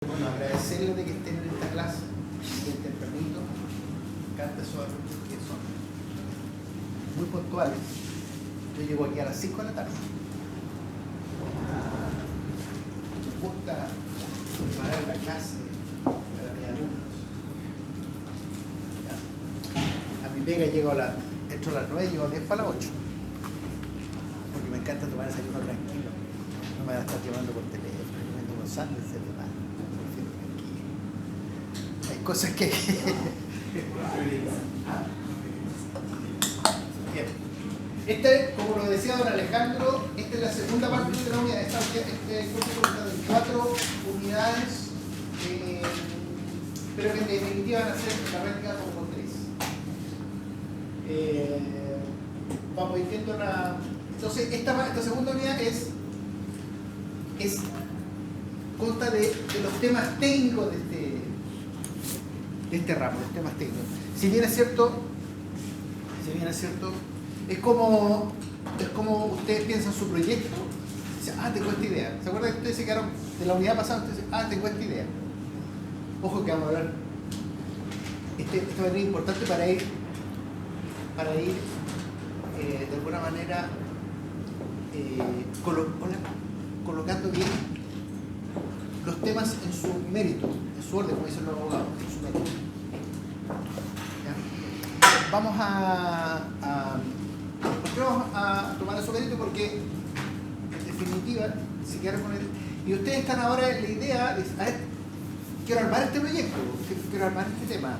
Bueno, agradecerles de que estén en esta clase, bien tempranito, me encanta esos alumnos que son muy puntuales. Yo llego aquí a las 5 de la tarde. Me gusta preparar la clase para mis alumnos. ¿Ya? A mi pega entro a las 9 y llego a 10 para las 8. Porque me encanta tomar desayuno tranquilo. No me van a estar llevando por teléfono, comiendo unos sándwiches de pan. Hay cosas que... Bien. Este, como lo decía don Alejandro, esta es la segunda parte de la unidad. Este curso consta de 4 unidades, pero que en definitiva van a ser la práctica como 3. Vamos a ir viendo una... Entonces, esta segunda unidad consta de los temas técnicos de este ramo, los temas técnicos. Si bien es cierto, es como ustedes piensan su proyecto, dicen, tengo esta idea. ¿Se acuerdan que ustedes se quedaron de la unidad pasada? Ustedes dicen, tengo esta idea. Ojo que vamos a hablar. Esto va a ser importante para ir de alguna manera colocando bien los temas en su mérito, en su orden, como dicen los abogados, en su mérito. ¿Ya? Vamos a tomar en su mérito porque, en definitiva, se quedaron con él. Y ustedes están ahora en la idea de, quiero armar este proyecto, quiero armar este tema.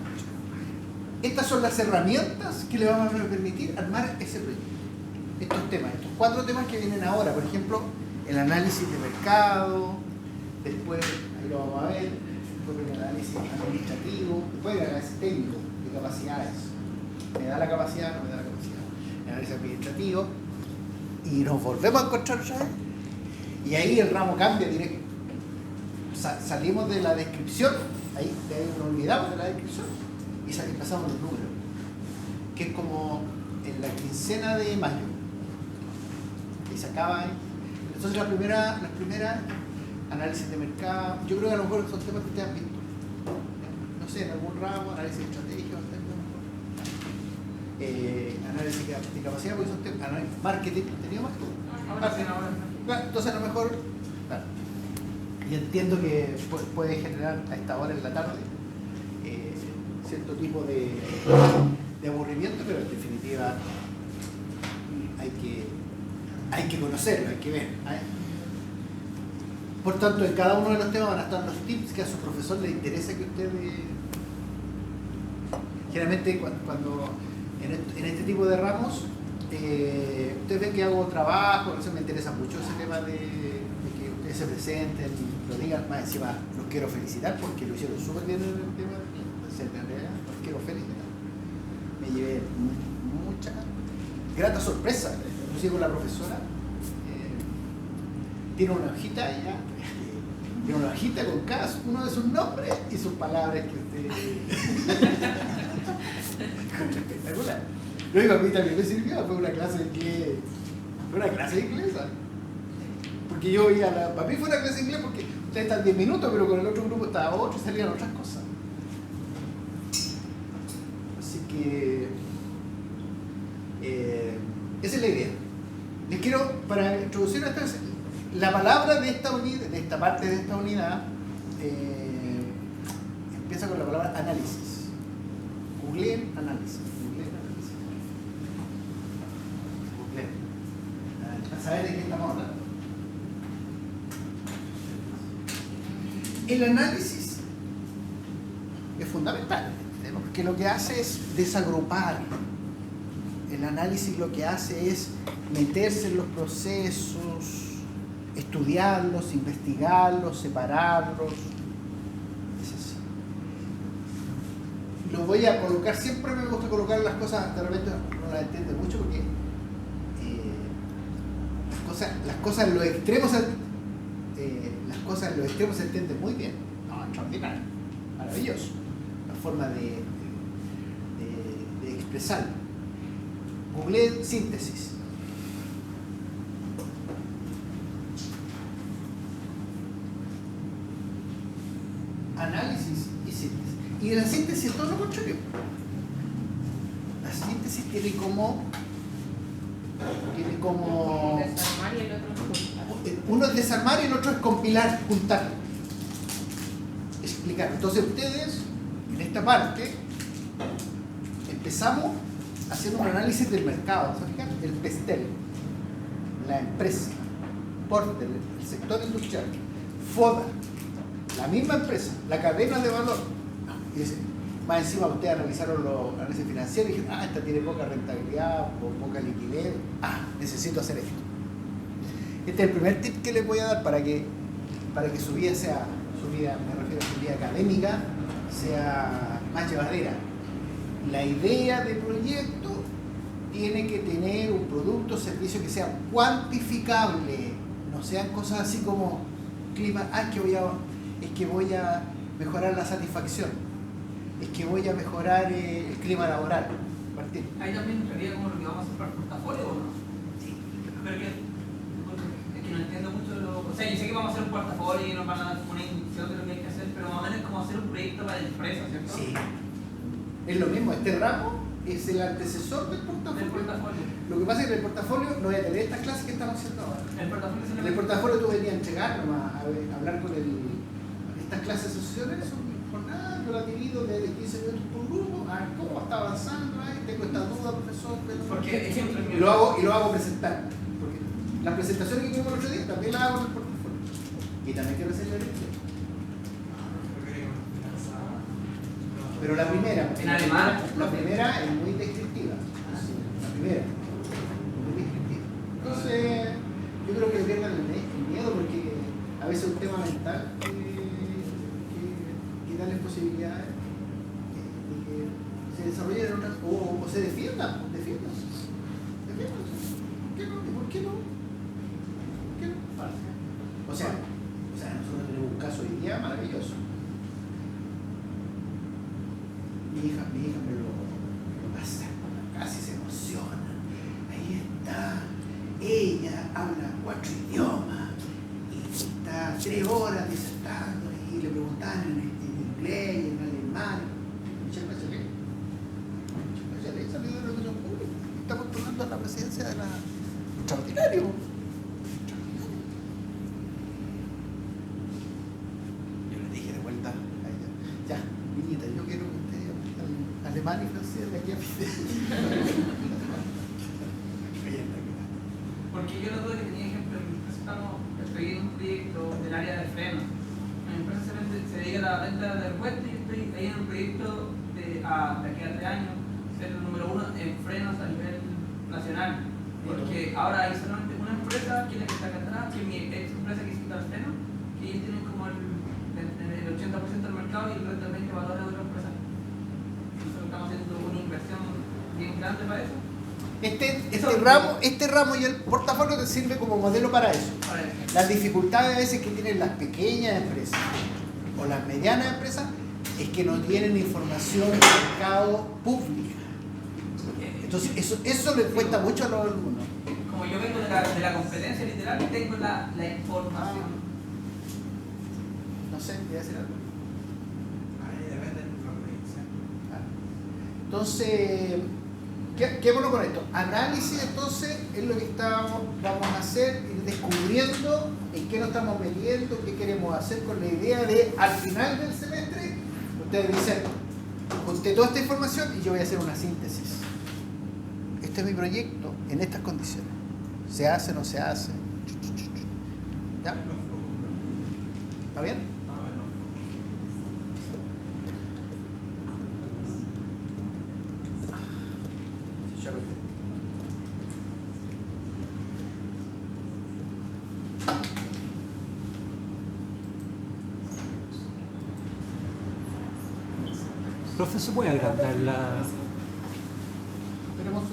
Estas son las herramientas que le van a permitir armar ese proyecto. Estos temas, estos 4 temas que vienen ahora, por ejemplo, el análisis de mercado, después, ahí lo vamos a ver, después viene el análisis administrativo, después el análisis técnico de capacidades. ¿Me da la capacidad? No me da la capacidad. El análisis administrativo, y nos volvemos a encontrar otra vez. Y ahí el ramo cambia directo. Salimos de la descripción, ahí nos olvidamos de la descripción, y pasamos los números, que es como en la quincena de mayo. Y se acaba ahí. Entonces las primeras análisis de mercado, yo creo que a lo mejor son temas que ustedes han visto. No sé, en algún ramo, análisis de estrategia, análisis de capacidad, porque son temas, marketing, ¿tenía más? Claro, entonces a lo mejor, claro, y entiendo que puede generar a esta hora en la tarde cierto tipo de aburrimiento, pero en definitiva hay que conocerlo, hay que ver. Por tanto, en cada uno de los temas van a estar los tips que a su profesor le interesa que usted... Generalmente cuando en este tipo de ramos, ustedes ven que hago trabajo, no sé, me interesa mucho ese tema de que ustedes se presenten, lo digan, más encima los quiero felicitar porque lo hicieron súper bien en el tema de realidad, los quiero felicitar. Me llevé mucha grata sorpresa, inclusive con la profesora. Tiene una hojita allá, tiene una hojita con cada uno de sus nombres y sus palabras que usted... Espectacular. Lo digo, a mí también me sirvió, fue una clase de inglés, porque yo iba para mí fue una clase de inglés porque ustedes están 10 minutos, pero con el otro grupo estaba 8 y salían otras cosas. Así que esa es la idea. Les quiero, para introducir la palabra de esta parte de esta unidad, empieza con la palabra análisis. Googleen análisis. Para saber de qué estamos hablando. El análisis es fundamental, porque lo que hace es desagrupar. El análisis lo que hace es meterse en los procesos, estudiarlos, investigarlos, separarlos. Es así. Lo voy a colocar, siempre me gusta colocar las cosas, de repente no las entiendo mucho porque las cosas en los extremos se entienden muy bien. No, extraordinario, maravilloso. La forma de expresarlo. Google síntesis. análisis y síntesis. Y la síntesis es todo lo contrario. La síntesis tiene como desarmar y el otro uno es desarmar y el otro es compilar, juntar, explicar. Entonces ustedes, en esta parte, empezamos haciendo un análisis del mercado. ¿Se fijan? El PESTEL, la empresa, Porter, el sector industrial, FODA, la misma empresa, la cadena de valor. Y dice, más encima ustedes analizaron los análisis financieros y dijeron, esta tiene poca rentabilidad, poca liquidez, necesito hacer esto. Este es el primer tip que les voy a dar para que su vida sea, me refiero a su vida académica, sea más llevadera. La idea de proyecto tiene que tener un producto o servicio que sea cuantificable, no sean cosas así como clima, es que voy a mejorar la satisfacción, es que voy a mejorar el clima laboral. Martín. Ahí también entraría como lo que vamos a hacer para el portafolio, ¿o no? Sí. Pero es que no entiendo mucho o sea, yo sé que vamos a hacer un portafolio y nos van a dar una inducción de lo que hay que hacer, pero más o menos es como hacer un proyecto para la empresa, ¿cierto? Sí. Es lo mismo, este ramo es el antecesor del portafolio. Lo que pasa es que en el portafolio no voy a tener estas clases que estamos haciendo ahora. En el portafolio tú venías a entregar nomás, a hablar con estas clases de asociaciones, son jornadas, yo las divido de 15 minutos por grupo, a ver cómo está avanzando, tengo esta duda, profesor, porque ejemplo, y lo hago presentar. Porque las presentaciones que tuvimos el otro día también las hago en el portafolio. Y también quiero hacer la lectura. Pero la primera, en alemán, la primera es muy descriptiva. La primera, muy descriptiva. Entonces, yo creo que pierdan el miedo porque a veces un tema mental que da las posibilidades de que se desarrollen en otras, o se defiendan. ¿Por qué no? ¿Por qué no? O sea, nosotros tenemos un caso hoy día maravilloso. Mi hija me lo pasa, casi se emociona. Ahí está, ella habla 4 idiomas y está 3 horas disertando y le preguntan en inglés y en alemán. Michelle Bachelet salió de la educación pública, está postulando a la presidencia de la... Extraordinario. Yo le dije de vuelta a ella, ya, niñita, yo quiero que usted alemán y francés de aquí a porque yo lo que tenía ejemplo, en mi empresa estoy en un proyecto del área de frenos. Mi empresa se dedica a la venta de repuestos y estoy ahí en un proyecto de aquí a 3 años, ser el número 1 en frenos a nivel nacional. Porque ahora hay solamente una empresa que es la que está acá atrás, que es mi ex empresa que hiciste el freno, que ellos tienen como el 80% del mercado y el resto del 20% valor de otra empresa. Nosotros estamos haciendo una inversión bien grande para eso. Este ramo y el portafolio te sirve como modelo para eso. Las dificultades a veces que tienen las pequeñas empresas o las medianas empresas es que no tienen información de mercado pública. Entonces eso les cuesta mucho a los alumnos. Como yo vengo de la competencia literal, tengo la información. No sé, ¿quieres decir algo? Depende de la provincia. Entonces, ¿qué bueno con esto? Análisis, entonces, es lo que vamos a hacer, ir descubriendo en qué nos estamos metiendo, qué queremos hacer con la idea de, al final del semestre, ustedes dicen, junté toda esta información y yo voy a hacer una síntesis. Este es mi proyecto en estas condiciones. ¿Se hace o no se hace? ¿Ya? ¿Está bien? Profe, ¿se puede agrandar la...? Tenemos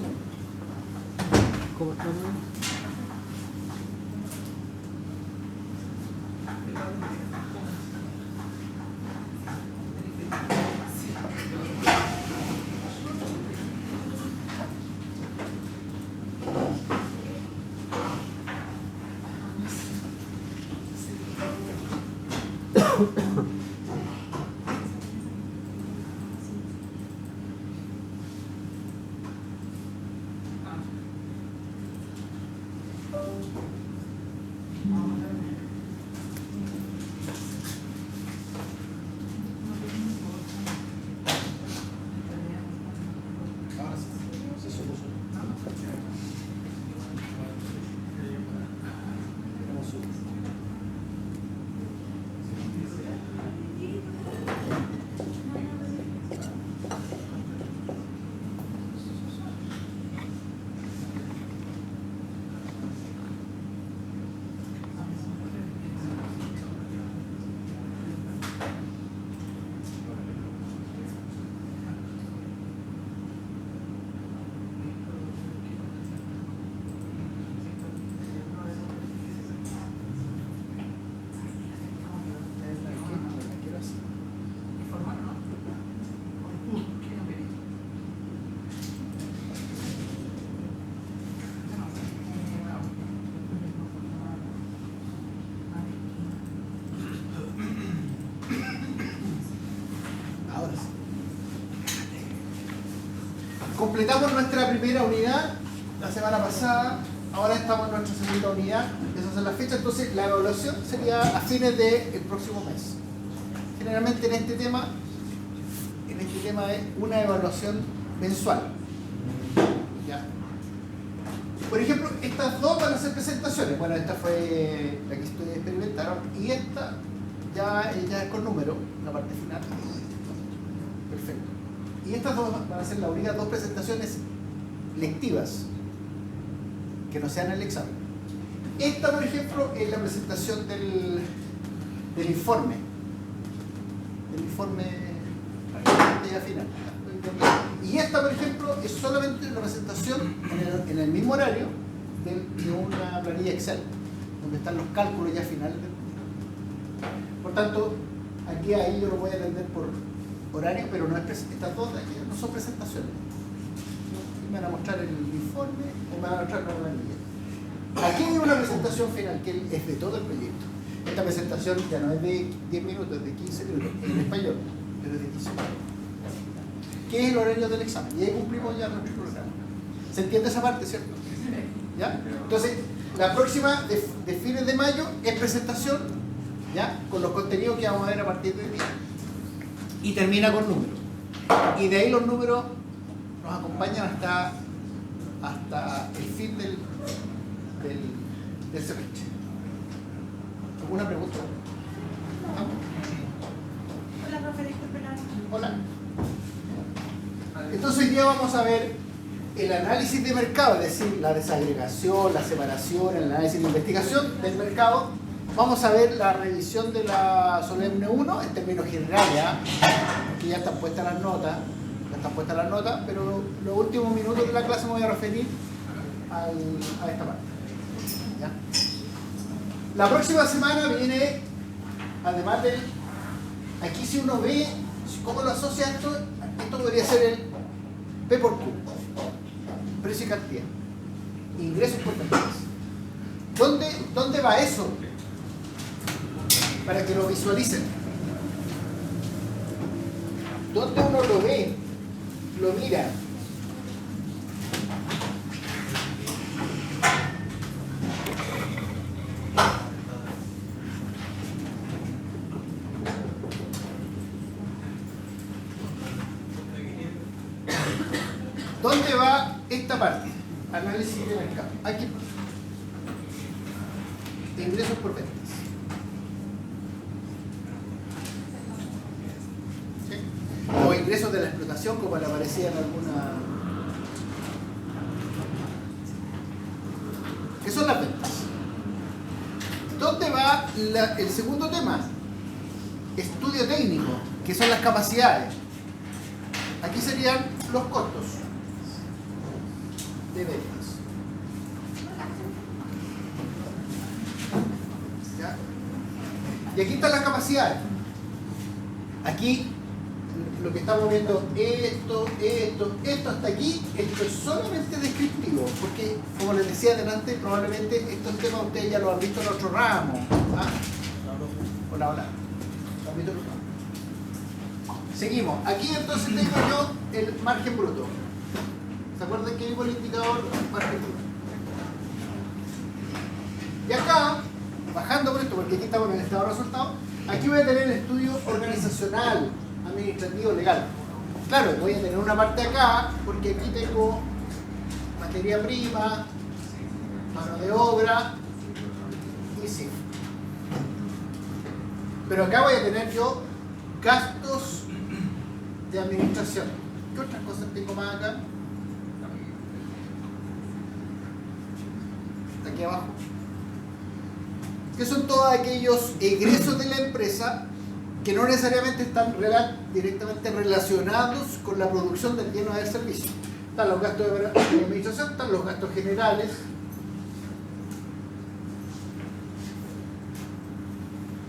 ¿Cómo estamos? Ahora sí. Completamos nuestra primera unidad la semana pasada, ahora estamos en nuestra segunda unidad, esas son las fechas, entonces la evaluación sería a fines del próximo mes. Generalmente en este tema es una evaluación mensual. ¿Ya? Por ejemplo, estas dos van a ser presentaciones. Bueno, esta fue la que ustedes experimentaron y esta ya es con número, la parte final. Perfecto. Y estas dos van a ser las únicas dos presentaciones lectivas que no sean el examen. Esta, por ejemplo, es la presentación del informe. Del informe ya final. Y esta, por ejemplo, es solamente una presentación en el mismo horario de una planilla Excel, donde están los cálculos ya finales. Por tanto, aquí ahí yo lo voy a atender por horario, pero no es estas dos de aquí no son presentaciones. Me van a mostrar el informe o me van a mostrar la planilla. Aquí hay una presentación final que es de todo el proyecto. Esta presentación ya no es de 10 minutos, es de 15 minutos, en español, pero es de 15 minutos. ¿Qué es el horario del examen? Y ahí cumplimos ya nuestro programa. ¿Se entiende esa parte, cierto? ¿Ya? Entonces, la próxima de fines de mayo es presentación, ¿ya? Con los contenidos que vamos a ver a partir de hoy día. Y termina con números. Y de ahí los números nos acompañan hasta el fin del semestre. ¿Alguna pregunta? Hola, profe, disculpe. Hola. Entonces hoy día vamos a ver el análisis de mercado, es decir, la desagregación, la separación, el análisis de investigación del mercado. Vamos a ver la revisión de la Solemne 1 en términos generales, que ya están puestas las notas, pero los últimos minutos de la clase me voy a referir a esta parte. ¿Ya? La próxima semana viene, además del, aquí si uno ve cómo lo asocia esto podría ser el P por Q, precio y cantidad, ingresos por ventas. ¿Dónde va eso? Para que lo visualicen. ¿Dónde uno lo ve? Lo mira. ¿Dónde va esta parte? Análisis de mercado. Aquí. Ingresos por ventas. ¿Sí? O ingresos de la explotación, como le aparecía en alguna. ¿Qué son las ventas? ¿Dónde va el segundo tema? Estudio técnico, que son las capacidades. Aquí serían los costos de ventas. ¿Ya? Y aquí están las capacidades. Aquí lo que estamos viendo, esto hasta aquí, esto es solamente descriptivo, porque como les decía adelante, probablemente estos temas ustedes ya lo han visto en otro ramo. Hola. ¿Lo han visto en otro ramo? Seguimos. Aquí entonces tengo yo el margen bruto. ¿Se acuerdan que digo el indicador margen bruto? Y acá, bajando por esto, porque aquí estamos en el estado de resultados, aquí voy a tener el estudio organizacional, administrativo, legal. Claro, voy a tener una parte acá, porque aquí tengo materia prima, mano de obra y sí. Pero acá voy a tener yo gastos de administración. ¿Qué otras cosas tengo más acá? Aquí abajo. Que son todos aquellos egresos de la empresa que no necesariamente están directamente relacionados con la producción del bien o del servicio. Están los gastos de administración, están los gastos generales.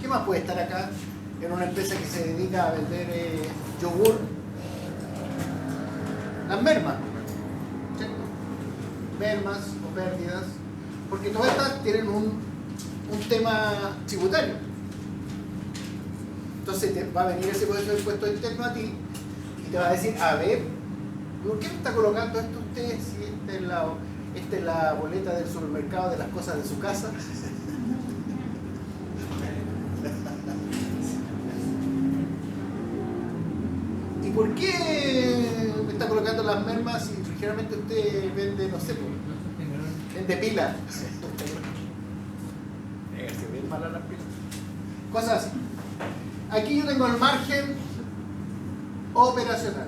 ¿Qué más puede estar acá en una empresa que se dedica a vender yogur? Las mermas. ¿Sí? Mermas o pérdidas. Porque todas estas tienen un tema tributario. Entonces va a venir ese profesor del impuesto interno a ti y te va a decir, a ver, ¿por qué me está colocando esto usted si esta es la boleta del supermercado de las cosas de su casa? ¿Y por qué me está colocando las mermas si generalmente usted vende, no sé, vende pilas? Se ven malas las pilas. Cosas así. Aquí yo tengo el margen operacional.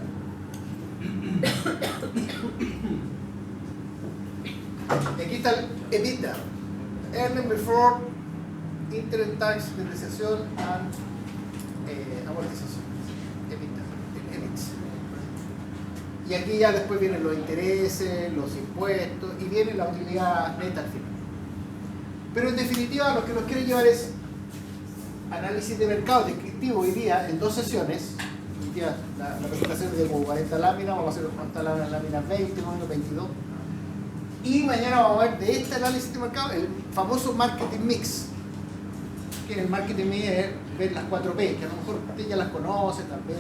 Y aquí está el EBITDA, Earning Before Interest, Tax, Depreciación and Amortización. EBITDA, el EBIT. Y aquí ya después vienen los intereses, los impuestos y viene la utilidad neta al final. Pero en definitiva lo que nos quiere llevar es análisis de mercado descriptivo hoy día en 2 sesiones. Hoy día la presentación de como 40 láminas, vamos a hacer cuántas láminas, 20, más o menos 22. Y mañana vamos a ver de este análisis de mercado el famoso marketing mix. Que el marketing mix es ver las 4 P, que a lo mejor usted ya las conoce también.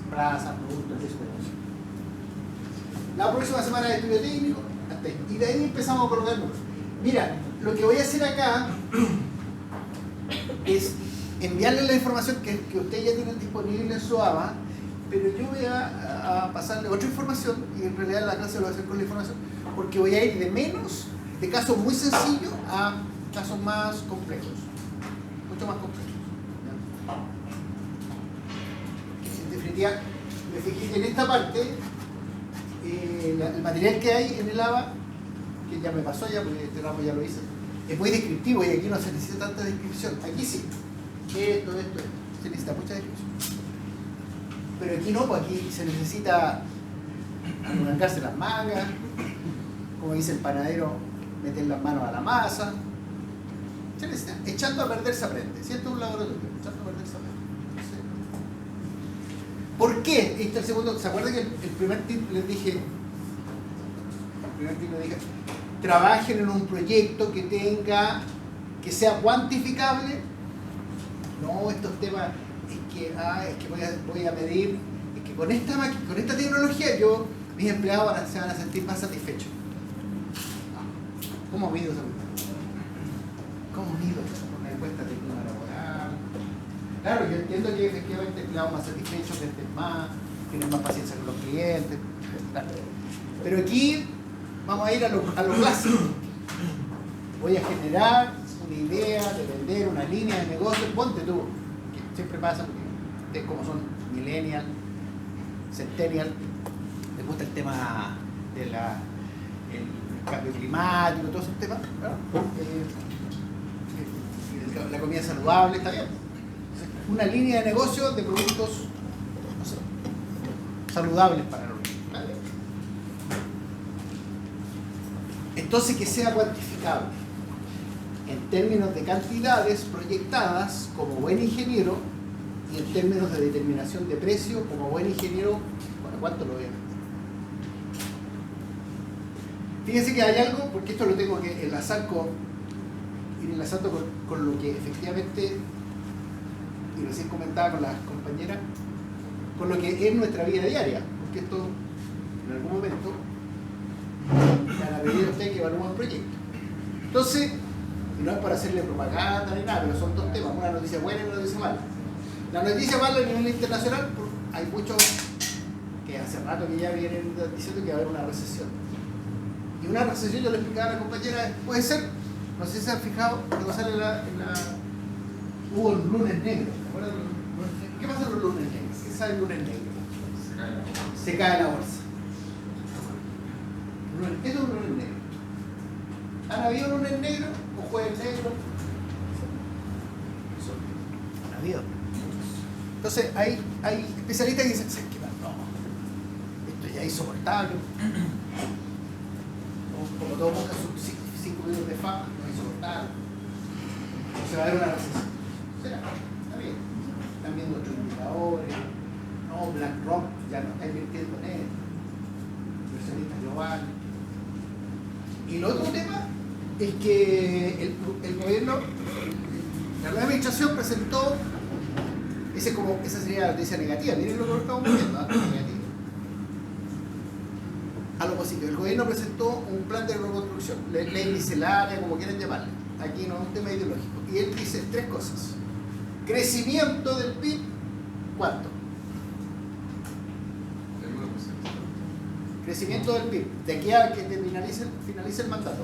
Plaza, productos, riesgo de negocio. La próxima semana de estudio técnico, hasta ahí. Y de ahí empezamos a colocar números. Mira, lo que voy a hacer acá es enviarle la información que usted ya tiene disponible en su ABA, pero yo voy a pasarle otra información y en realidad la clase lo voy a hacer con la información porque voy a ir de casos muy sencillos a casos más complejos, mucho más complejos. En definitiva, me fijé que en esta parte el material que hay en el ABA, que ya me pasó ya porque este ramo ya lo hice, es muy descriptivo y aquí no se necesita tanta descripción. Aquí sí, esto, se necesita mucha descripción. Pero aquí no, pues aquí se necesita arrancarse las mangas, como dice el panadero, meter las manos a la masa. Se necesita, echando a perder se aprende. Si esto es un laboratorio, echando a perder se aprende. ¿Por qué? Este es el segundo. ¿Se acuerdan que el primer tip les dije? Trabajen en un proyecto que sea cuantificable. No, estos temas es que voy a medir, es que con esta tecnología mis empleados se van a sentir más satisfechos. ¿Cómo mido eso? ¿Cómo mido una encuesta de clima laboral? Claro, yo entiendo que efectivamente empleados más satisfechos, venden más, tienen más paciencia con los clientes. Pero aquí vamos a ir a lo clásico. Voy a generar una idea de vender una línea de negocio. Ponte tú, que siempre pasa, porque ustedes como son millennial, centennial, les gusta el tema del cambio climático, todos esos temas, ¿verdad? La comida saludable, está bien. Una línea de negocio de productos, no sé, saludables para los niños. ¿Vale? Entonces que sea cuantificable en términos de cantidades proyectadas como buen ingeniero y en términos de determinación de precio como buen ingeniero, ¿para cuánto lo voy a vender? Fíjense que hay algo, porque esto lo tengo que enlazar con lo que efectivamente, y recién comentaba con las compañeras, con lo que es nuestra vida diaria, porque esto en algún momento van a pedir a usted que evalúe un proyecto. Entonces, y no es para hacerle propaganda ni nada, pero son 2 temas, una noticia buena y una noticia mala. La noticia mala a nivel internacional, hay muchos que hace rato que ya vienen diciendo que va a haber una recesión. Y una recesión, yo le explicaba a la compañera, puede ser, no sé si se han fijado, cuando sale hubo el lunes negro. ¿Qué pasa en los lunes negros? ¿Qué sale el lunes negro? Se cae la bolsa. ¿Qué es un lunes negro? ¿Han habido lunes negros o jueves negros? Han habido. Entonces hay especialistas que dicen, ¿sabes qué? No, esto ya es insoportable. Como todo busca sus 5 minutos de fama, no es insoportable. Se va a ver una recesión. ¿Será? Está bien. Están viendo otros indicadores. No, BlackRock ya no está invirtiendo en él. Inversionistas globales. Y el otro tema es que el gobierno, la nueva administración presentó Esa sería la noticia negativa. Miren lo que estamos viendo, ¿no? Negativa. A lo positivo, el gobierno presentó un plan de reconstrucción, ley miscelánea, como quieran llamarle. Aquí no es un tema ideológico. Y él dice 3 cosas. Crecimiento del PIB, ¿cuánto? Crecimiento del PIB, de aquí a que finalice el mandato.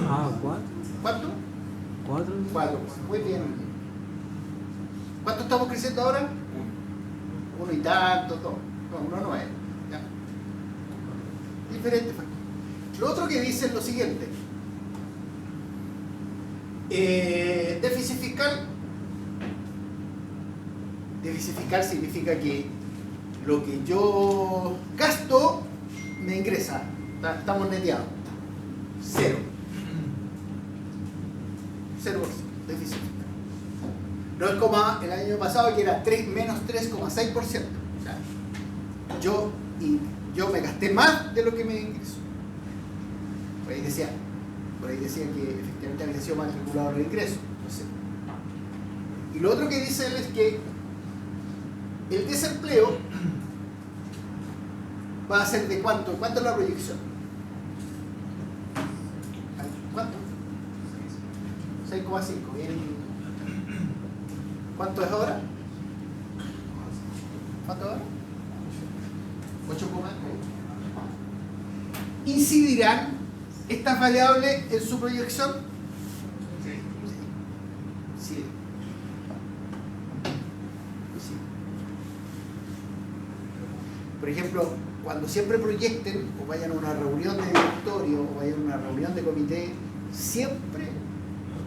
Ah, ¿Cuánto? 4. 4. Muy bien. ¿Cuánto estamos creciendo ahora? 1 y tanto, 2. No, 1 no es. Ya. Diferente factor. Lo otro que dice es lo siguiente. Déficit fiscal. Déficit fiscal significa que lo que yo gasto me ingresa. Estamos neteados. 0. 0% déficit fiscal. No es como el año pasado que era menos 3,6%. O sea, yo me gasté más de lo que me ingresó. Por ahí decía que efectivamente había sido mal calculado el ingreso. No sé. Y lo otro que dice él es que el desempleo va a ser de ¿cuánto? ¿Cuánto es la proyección? ¿Cuánto? 6,5. Bien. ¿Cuánto es ahora? ¿Cuánto es ahora? 8,9. ¿Incidirán estas variables en su proyección? Sí. Sí. Por ejemplo, cuando siempre proyecten o vayan a una reunión de directorio o vayan a una reunión de comité, siempre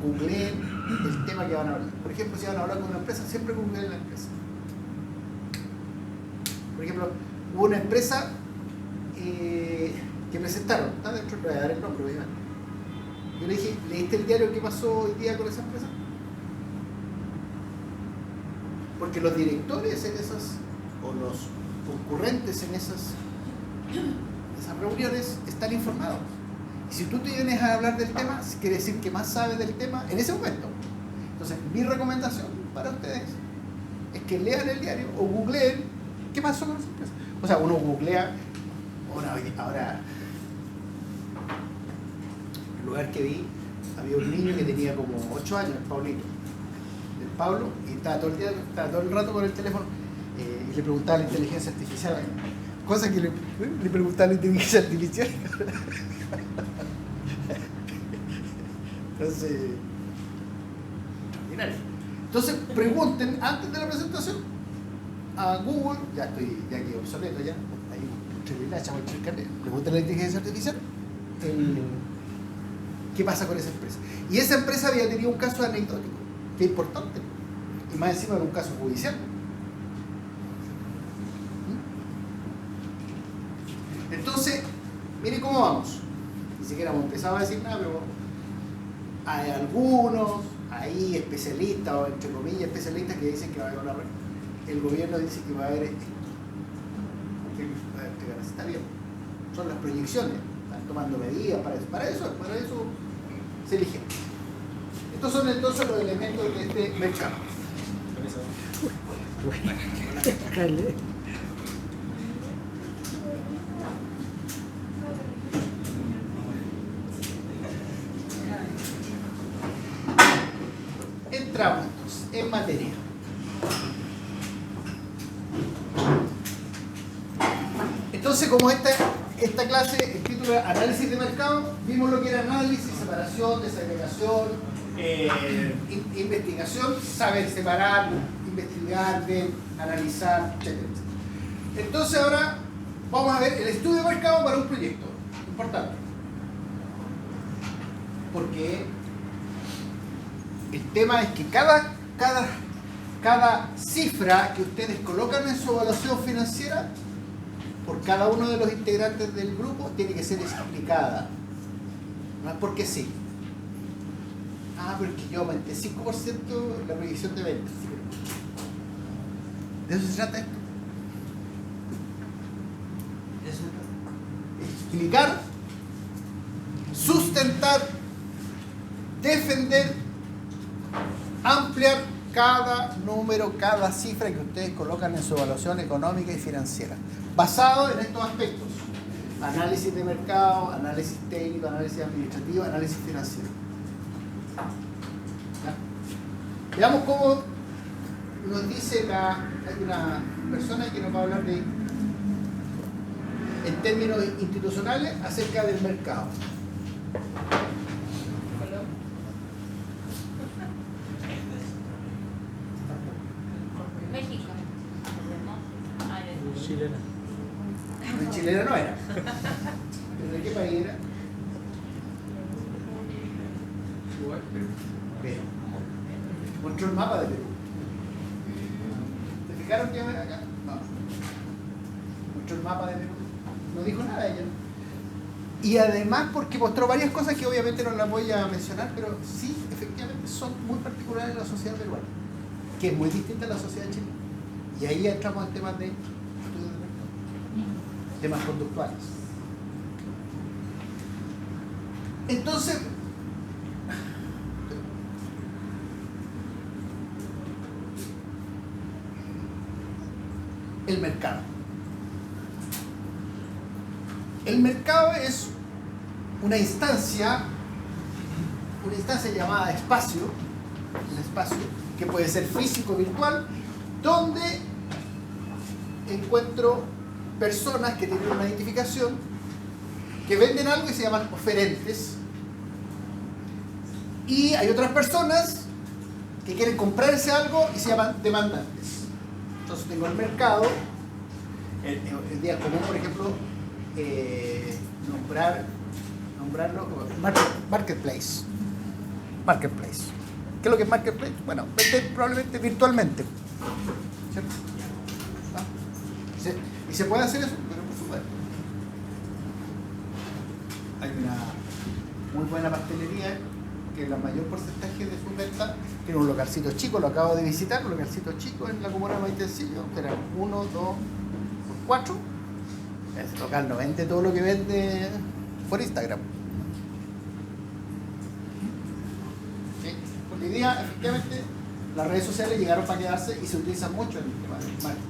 googleen el tema que van a hablar. Por ejemplo, si van a hablar con una empresa, siempre googleen la empresa. Por ejemplo, hubo una empresa que presentaron, está dentro de dar el nombre, ¿verdad? Yo le dije, ¿leíste el diario que pasó hoy día con esa empresa? Porque los directores en esas, o los concurrentes en esas reuniones están informados. Y si tú te vienes a hablar del tema, quiere decir que más sabes del tema en ese momento. Entonces, mi recomendación para ustedes es que lean el diario o googleen qué pasó con esa empresa. O sea, uno googlea, ahora el lugar que vi, había un niño que tenía como 8 años, el Paulito, el Pablo, y estaba todo el rato con el teléfono, y le preguntaba a la inteligencia artificial, cosa que le preguntaba a la inteligencia artificial. Entonces pregunten antes de la presentación a Google, ya quedé obsoleto ya, ahí pregunten a la inteligencia artificial qué pasa con esa empresa. Y esa empresa había tenido un caso anecdótico, que es importante, y más encima de un caso judicial. Entonces, mire cómo vamos. Ni siquiera hemos empezado a decir nada, pero hay algunos ahí especialistas, o entre comillas especialistas, que dicen que va a haber el gobierno dice que va a haber esto. Está bien. Son las proyecciones. Están tomando medidas para eso se eligen. Estos son entonces los elementos de este mercado. Entramos entonces en materia. Entonces, como esta clase, el título era análisis de mercado, vimos lo que era análisis, separación, desagregación, investigación, saber separar, investigar, ver, analizar, etc. Entonces ahora vamos a ver el estudio de mercado para un proyecto. Importante. Porque el tema es que cada cifra que ustedes colocan en su evaluación financiera por cada uno de los integrantes del grupo tiene que ser explicada. No es porque sí. Pero es que yo aumenté 5% la proyección de ventas. ¿De eso se trata esto? Explicar, sustentar, defender, ampliar cada número, cada cifra que ustedes colocan en su evaluación económica y financiera, basado en estos aspectos: análisis de mercado, análisis técnico, análisis administrativo, análisis financiero. ¿Ya? Veamos cómo nos dice hay una persona que nos va a hablar de, en términos institucionales, acerca del mercado. México. ¿No? Ah, ya. Chilena. No, chilena no era. ¿Pero de qué país era? Perú. Mostró el mapa de Perú. ¿Se fijaron que era acá? No. Mostró el mapa de Perú. No dijo nada ella. Y además porque mostró varias cosas que obviamente no las voy a mencionar, pero sí, efectivamente son muy particulares en la sociedad peruana, que es muy distinta a la sociedad chilena. Y ahí entramos en temas de estudio de mercado, temas conductuales. Entonces, el mercado. El mercado es una instancia llamada espacio, un espacio que puede ser físico o virtual, donde encuentro personas que tienen una identificación, que venden algo y se llaman oferentes, y hay otras personas que quieren comprar ese algo y se llaman demandantes. Entonces tengo el mercado, el día común, por ejemplo, nombrarlo como marketplace. ¿Qué es lo que es marketplace? Bueno, vender probablemente virtualmente, ¿cierto? ¿Ah? Y se puede hacer eso, pero por supuesto. Hay una muy buena pastelería que la mayor porcentaje de su venta tiene un localcito chico, lo acabo de visitar, un localcito chico en la comuna de Maitencillo, que era 1, 2, 4. Ese local no vende todo lo que vende por Instagram. ¿Sí? Porque hoy día, efectivamente, las redes sociales llegaron para quedarse y se utilizan mucho en el tema del marketing.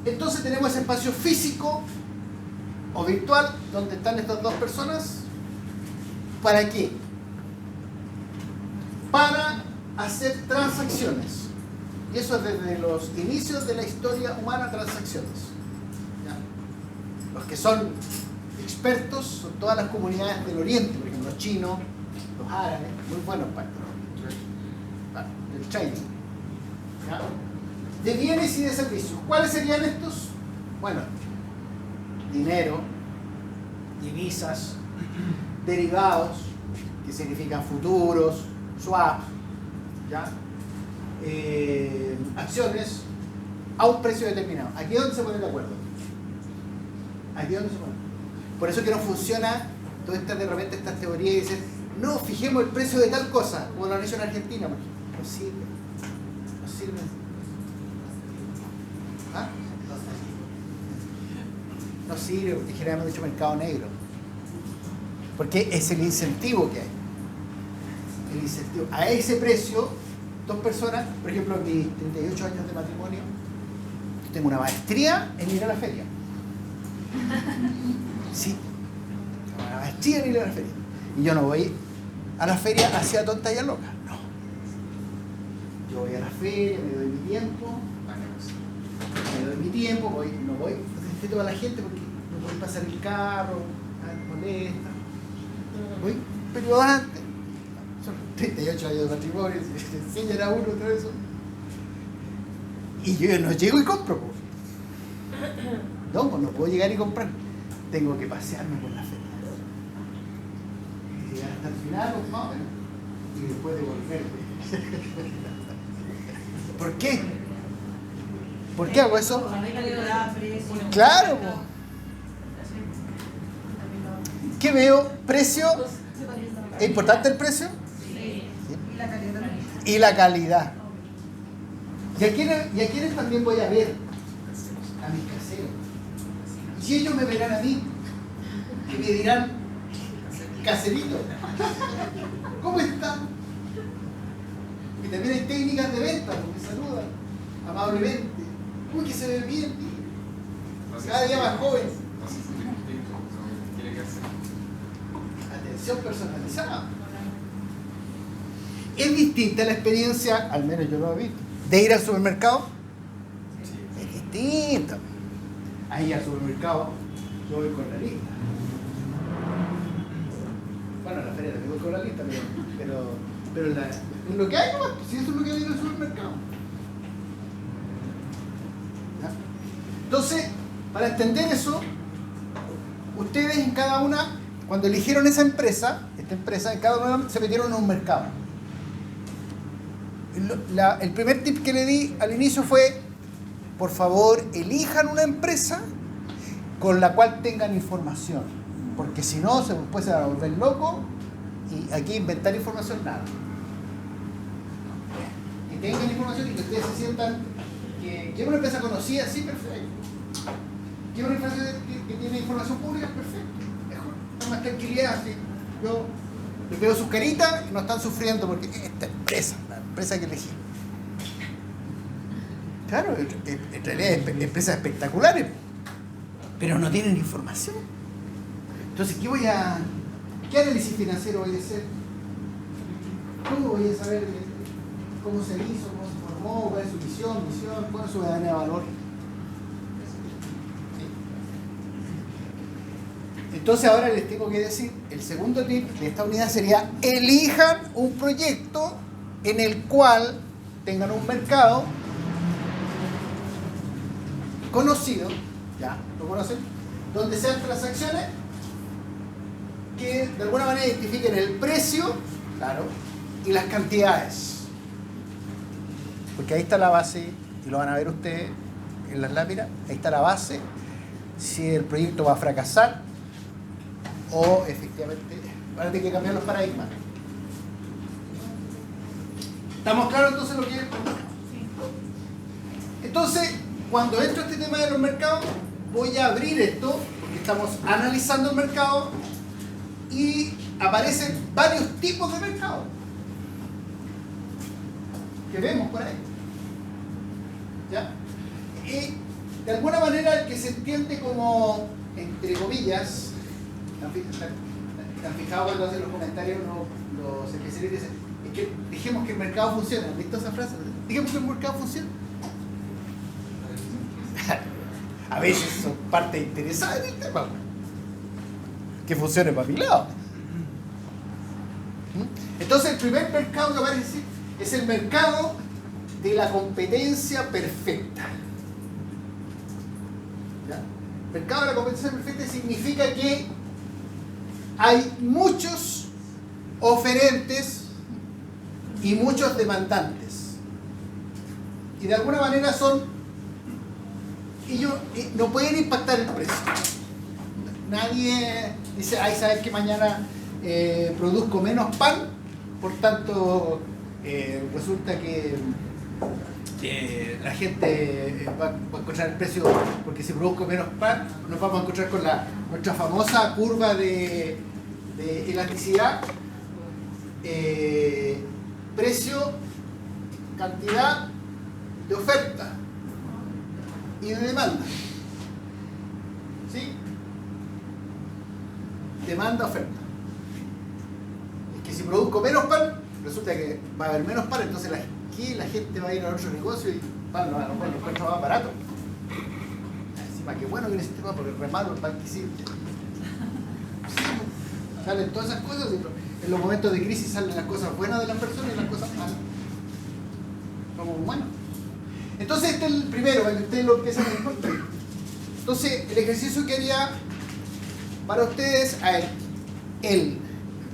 Entonces tenemos ese espacio físico o virtual donde están estas dos personas. ¿Para qué? Para hacer transacciones. Y eso es desde los inicios de la historia humana, transacciones. ¿Ya? Los que son expertos son todas las comunidades del Oriente, por ejemplo, los chinos, los árabes, muy buenos para el trading. ¿Ya? De bienes y de servicios. ¿Cuáles serían estos? Bueno, dinero, divisas, derivados, que significan futuros, swaps, ¿ya? Acciones a un precio determinado. ¿Aquí es donde se ponen de acuerdo? Aquí es donde se ponen. Por eso que no funciona toda esta, de repente, estas teorías y dicen, no, fijemos el precio de tal cosa, como lo han hecho en Argentina. No sirve. No sirve. ¿Ah? No sirve, porque generalmente hemos dicho mercado negro. Porque es el incentivo que hay. El incentivo. A ese precio, dos personas, por ejemplo, en mis 38 años de matrimonio, tengo una maestría en ir a la feria. Sí, tengo una maestría en ir a la feria. Y yo no voy a la feria hacia tonta y a loca, no. Yo voy a la feria, me doy mi tiempo, no voy, respeto a la gente porque no voy a pasar el carro, molesta. Voy periodo antes. Son 38 años de matrimonio, se enseñan a uno todo eso. Y yo no llego y compro. No, pues no puedo llegar y comprar. Tengo que pasearme por la feria. Llegar hasta el final, más o menos. Y después devolverme. ¿Por qué? ¿Por qué hago eso? Claro. ¿Qué veo? ¿Precio? ¿Es importante el precio? Sí. Y la calidad también. Y la calidad. ¿Y a quiénes también voy a ver? A mis caseros. Y ellos me verán a mí. Y me dirán, caserito, ¿cómo están? Y también hay técnicas de venta, porque saludan amablemente. Uy, que se ve bien, cada día más joven. Atención personalizada. ¿Es distinta la experiencia, al menos yo lo he visto, de ir al supermercado? Es distinta. Ahí al supermercado yo voy con la lista. Bueno, a la feria también voy con la lista, pero en lo que hay nomás, si eso es lo que hay en el supermercado. ¿Ya? Entonces, para entender eso, ustedes en cada una, cuando eligieron esta empresa, en cada una se metieron en un mercado. El primer tip que le di al inicio fue, por favor, elijan una empresa con la cual tengan información, porque si no, después se van a volver locos y aquí inventar información, nada. Que tengan información y que ustedes se sientan que es una empresa conocida, sí, perfecto. Que es una empresa que tiene información pública, perfecto. Mejor, más tranquilidad, sí. Yo les veo sus caritas y no están sufriendo porque esta empresa, la empresa que elegí. Claro, en realidad es empresas espectaculares, pero no tienen información. Entonces, ¿qué análisis financiero voy a hacer? ¿Cómo voy a saber cómo se hizo, cómo se formó, cuál es su misión, cuál es su cadena de valor? Entonces ahora les tengo que decir, el segundo tip de esta unidad sería: elijan un proyecto en el cual tengan un mercado conocido, ya, ¿lo conocen? Donde sean transacciones que de alguna manera identifiquen el precio, claro, y las cantidades. Porque ahí está la base, y lo van a ver ustedes en las lápidas, ahí está la base, si el proyecto va a fracasar o efectivamente van a tener que cambiar los paradigmas. ¿Estamos claros entonces lo que es? Entonces, cuando entro a este tema de los mercados, voy a abrir esto, porque estamos analizando el mercado y aparecen varios tipos de mercados que vemos por ahí. ¿Ya? Y de alguna manera el que se entiende como, entre comillas, ¿están fijados cuando hacen los comentarios los especialistas? Dicen, es que dejemos que el mercado funcione. ¿Han visto esa frase? Dejemos que el mercado funcione. A veces son parte interesada en el tema. Que funcione para mi lado. Entonces el primer mercado que aparece es el mercado de la competencia perfecta. ¿Ya? El mercado de la competencia perfecta significa que hay muchos oferentes y muchos demandantes. Y de alguna manera ellos no pueden impactar el precio. Nadie dice, ay, ¿sabes que mañana produzco menos pan? Por tanto, resulta que la gente va a encontrar el precio, porque si produzco menos pan, nos vamos a encontrar con nuestra famosa curva de elasticidad, precio, cantidad de oferta y de demanda. ¿Sí? Demanda, oferta. Es que si produzco menos pan, resulta que va a haber menos pan, entonces la gente va a ir a otro negocio y pan lo encuentra más barato. Encima, qué bueno que necesite pan, porque es re malo el pan que sirve. Salen todas esas cosas, y en los momentos de crisis salen las cosas buenas de las personas y las cosas malas. Como humanos. Entonces este es el primero, para que ustedes lo empiecen a encontrar. Entonces, el ejercicio que haría para ustedes, a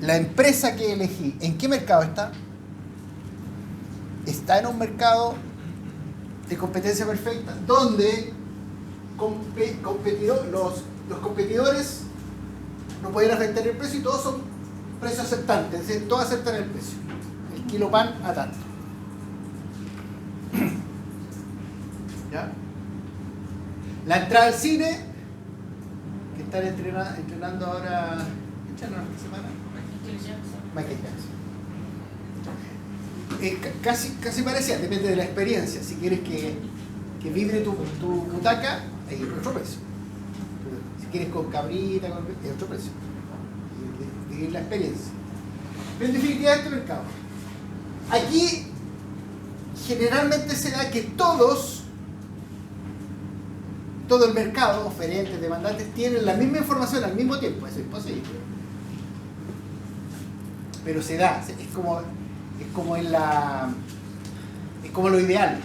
la empresa que elegí, ¿en qué mercado está? Está en un mercado de competencia perfecta, donde los competidores no pueden afectar el precio y todos son precios aceptantes, es decir, todos aceptan el precio. El kilo pan a tanto. ¿Ya? La entrada al cine, que están entrenando ahora, ¿qué semana? Michael Jackson. casi parecía, depende de la experiencia. Si quieres que vibre tu butaca, hay otro precio. Si quieres con cabrita, hay otro precio. Es la experiencia. Pero en definitiva, este mercado. Aquí generalmente se da que todo el mercado, oferentes, demandantes, tienen la misma información al mismo tiempo. Eso es imposible. Pero se da, es como lo ideal.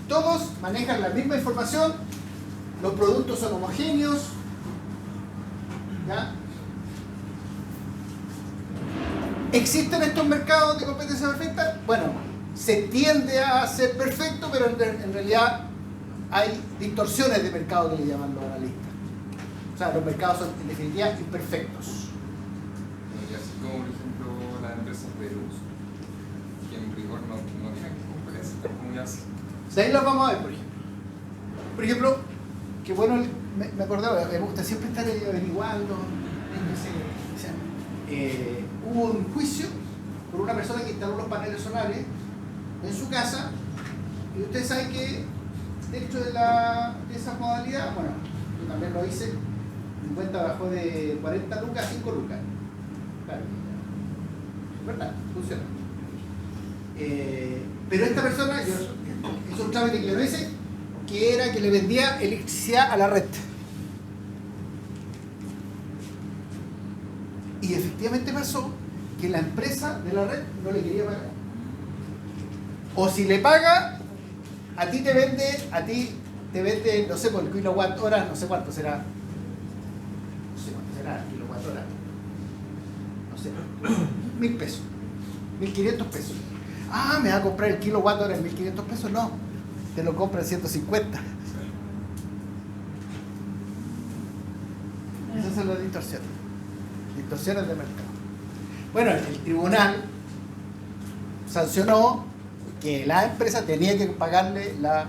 Todos manejan la misma información, los productos son homogéneos, ¿ya? ¿Existen estos mercados de competencia perfecta? Bueno, se tiende a ser perfecto, pero en realidad hay distorsiones de mercado que le llaman los analistas. O sea, los mercados son en definitiva imperfectos. Y así como, por ejemplo, las empresas de luz, que en rigor no tienen competencia como ya se. De ahí los vamos a ver, por ejemplo, que bueno, me acordaba, me gusta siempre estar averiguando. Hubo un juicio por una persona que instaló los paneles solares en su casa, y ustedes saben que dentro de esa modalidad, bueno, yo también lo hice, mi cuenta bajó de 40 lucas a 5 lucas. Claro, ¿verdad? Funciona. Pero esta persona hizo un trámite que yo no hice, que era que le vendía electricidad a la red. Y efectivamente pasó que la empresa de la red no le quería pagar. O si le paga, a ti te vende, no sé, por kilowatt hora, no sé cuánto será. No sé cuánto será kilowatt hora. No sé, 1.000 pesos, 1.500 pesos. Ah, me va a comprar el kilowatt hora en 1.500 pesos. No, te lo compra en 150. Esas son las distorsiones de mercado. Bueno, el tribunal sancionó que la empresa tenía que pagarle la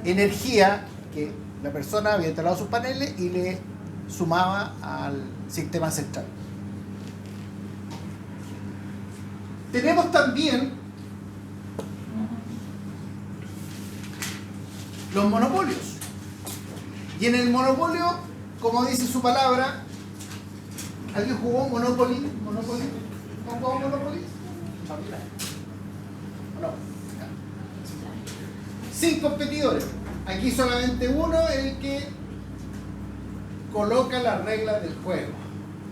energía que la persona había instalado sus paneles y le sumaba al sistema central. Tenemos también los monopolios. Y en el monopolio, como dice su palabra, ¿alguien jugó Monopoly? ¿No jugó Monopoly? ¿O no? Sin competidores. Aquí solamente uno es el que coloca las reglas del juego.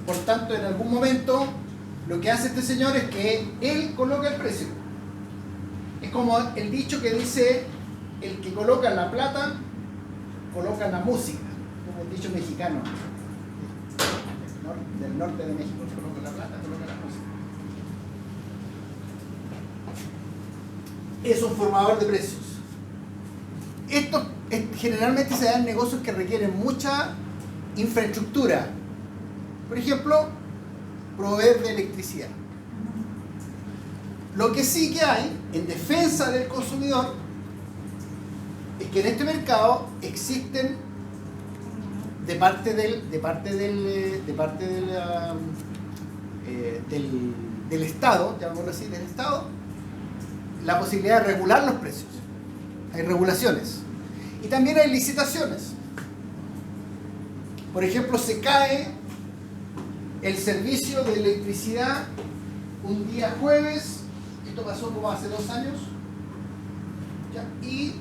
Por tanto, en algún momento, lo que hace este señor es que él coloca el precio. Es como el dicho que dice: el que coloca la plata, coloca la música. Como el dicho mexicano. Del norte de México, coloca la plata, coloca la música. Es un formador de precios. Esto generalmente se da en negocios que requieren mucha infraestructura. Por ejemplo, proveer de electricidad. Lo que sí que hay en defensa del consumidor es que en este mercado existen de parte del Estado, llamémoslo así, del Estado, la posibilidad de regular los precios. Hay regulaciones. Y también hay licitaciones. Por ejemplo, se cae el servicio de electricidad un día jueves, esto pasó como hace 2 años, ¿ya? Y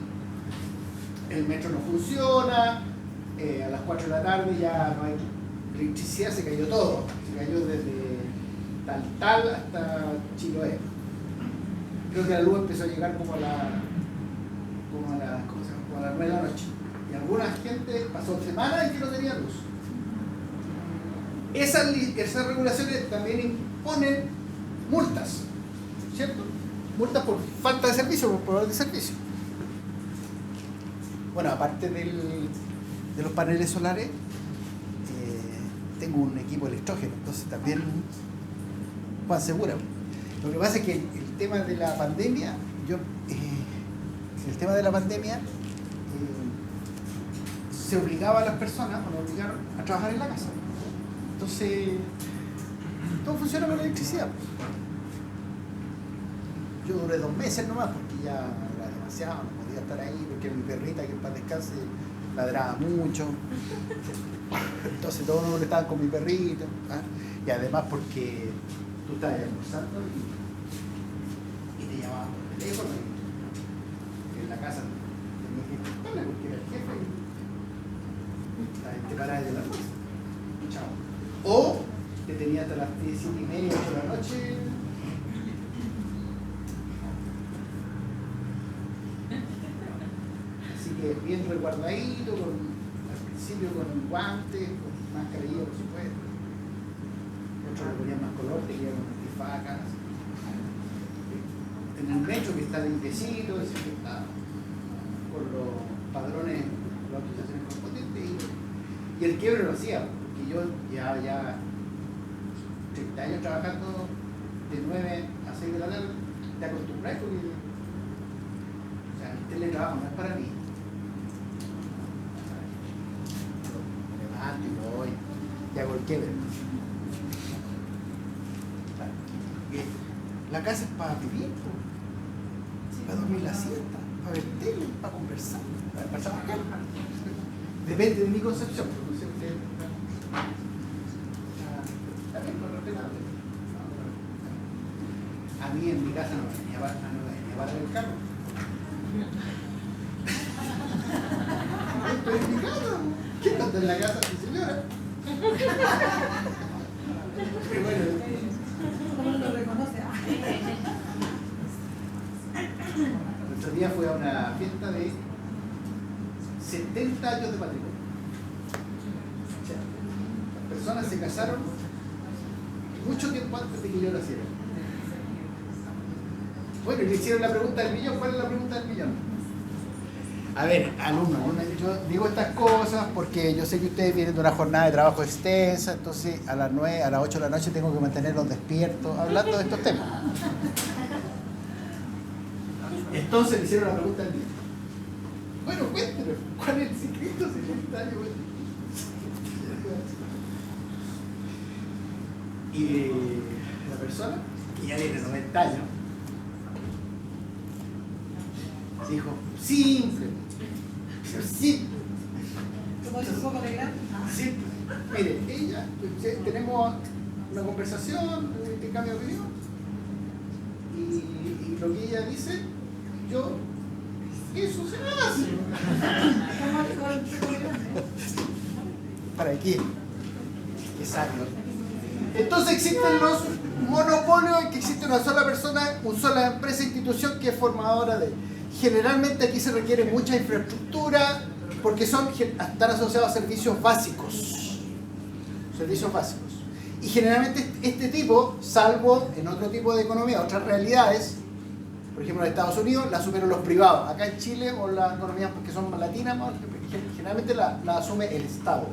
el metro no funciona, a las 4 de la tarde ya no hay electricidad, se cayó todo, se cayó desde Taltal hasta Chiloé. Creo que la luz empezó a llegar como a las 9 de la noche. Y alguna gente pasó semanas en que no tenía luz. Esas regulaciones también imponen multas, ¿cierto? Multas por falta de servicio, por proveedor de servicio. Bueno, aparte de los paneles solares, tengo un equipo electrógeno, entonces también Juan Segura. Lo que pasa es que el tema de la pandemia, se obligaba a las personas, o nos obligaron a trabajar en la casa. Entonces, todo funciona con la electricidad. Yo duré 2 meses nomás porque ya era demasiado, no podía estar ahí porque mi perrita, que en paz descanse, ladraba mucho. Entonces todos nos estaban con mi perrito. ¿Ah? Y además porque tú estabas almorzando y te llamaban por teléfono. Y en la casa tenías que contestarle porque era el jefe. Te parabas de la mesa. Chao. O te tenía hasta las 7:30, 8 de la noche. Así que bien resguardadito, al principio con guantes, con mascarilla por supuesto. Otros le ponían más color, te quedaban con antifacas. En el metro que está limpiecito, desinfectado, con los padrones, las autorizaciones correspondientes. Y el quiebre lo hacía, porque yo ya 30 años trabajando de 9 a 6 de la tarde, te acostumbras porque el teletrabajo no es para mí. Me levanto y voy y hago el quiebre. La casa es para vivir, para dormir la siesta, para ver tele, para conversar, para trabajar. Depende de mi concepción. No sé usted. Está bien, con respetable. A mí en mi casa no me venía para el carro. Estoy en mi casa. ¿Quién está en la casa? Mi señora. Pero bueno. ¿Cómo lo reconoce? El otro día fue a una fiesta de 70 años de matrimonio. O sea, las personas se casaron mucho tiempo antes de que yo lo hiciera. Bueno, y le hicieron la pregunta del millón. ¿Cuál es la pregunta del millón? A ver, alumnos, yo digo estas cosas porque yo sé que ustedes vienen de una jornada de trabajo extensa, entonces a las 9, a las 8 de la noche tengo que mantenerlos despiertos hablando de estos temas. Entonces le hicieron la pregunta al millón. Bueno, cuéntenos, ¿cuál es el secreto? 70 años. Y la persona, que ya tiene 90 años, dijo, simple. Simple. ¿Cómo es un poco de grande? Simple. Mire, ella, tenemos una conversación, un intercambio de opinión, y lo que ella dice, eso se hace. ¿Para qué? Exacto. Entonces existen los monopolios en que existe una sola persona, una sola empresa, institución que es formadora de. Generalmente aquí se requiere mucha infraestructura porque están asociados a servicios básicos. Servicios básicos. Y generalmente este tipo, salvo en otro tipo de economía, otras realidades, por ejemplo en Estados Unidos, la asumen los privados. Acá en Chile, o las economías que son más latinas, generalmente la asume el Estado.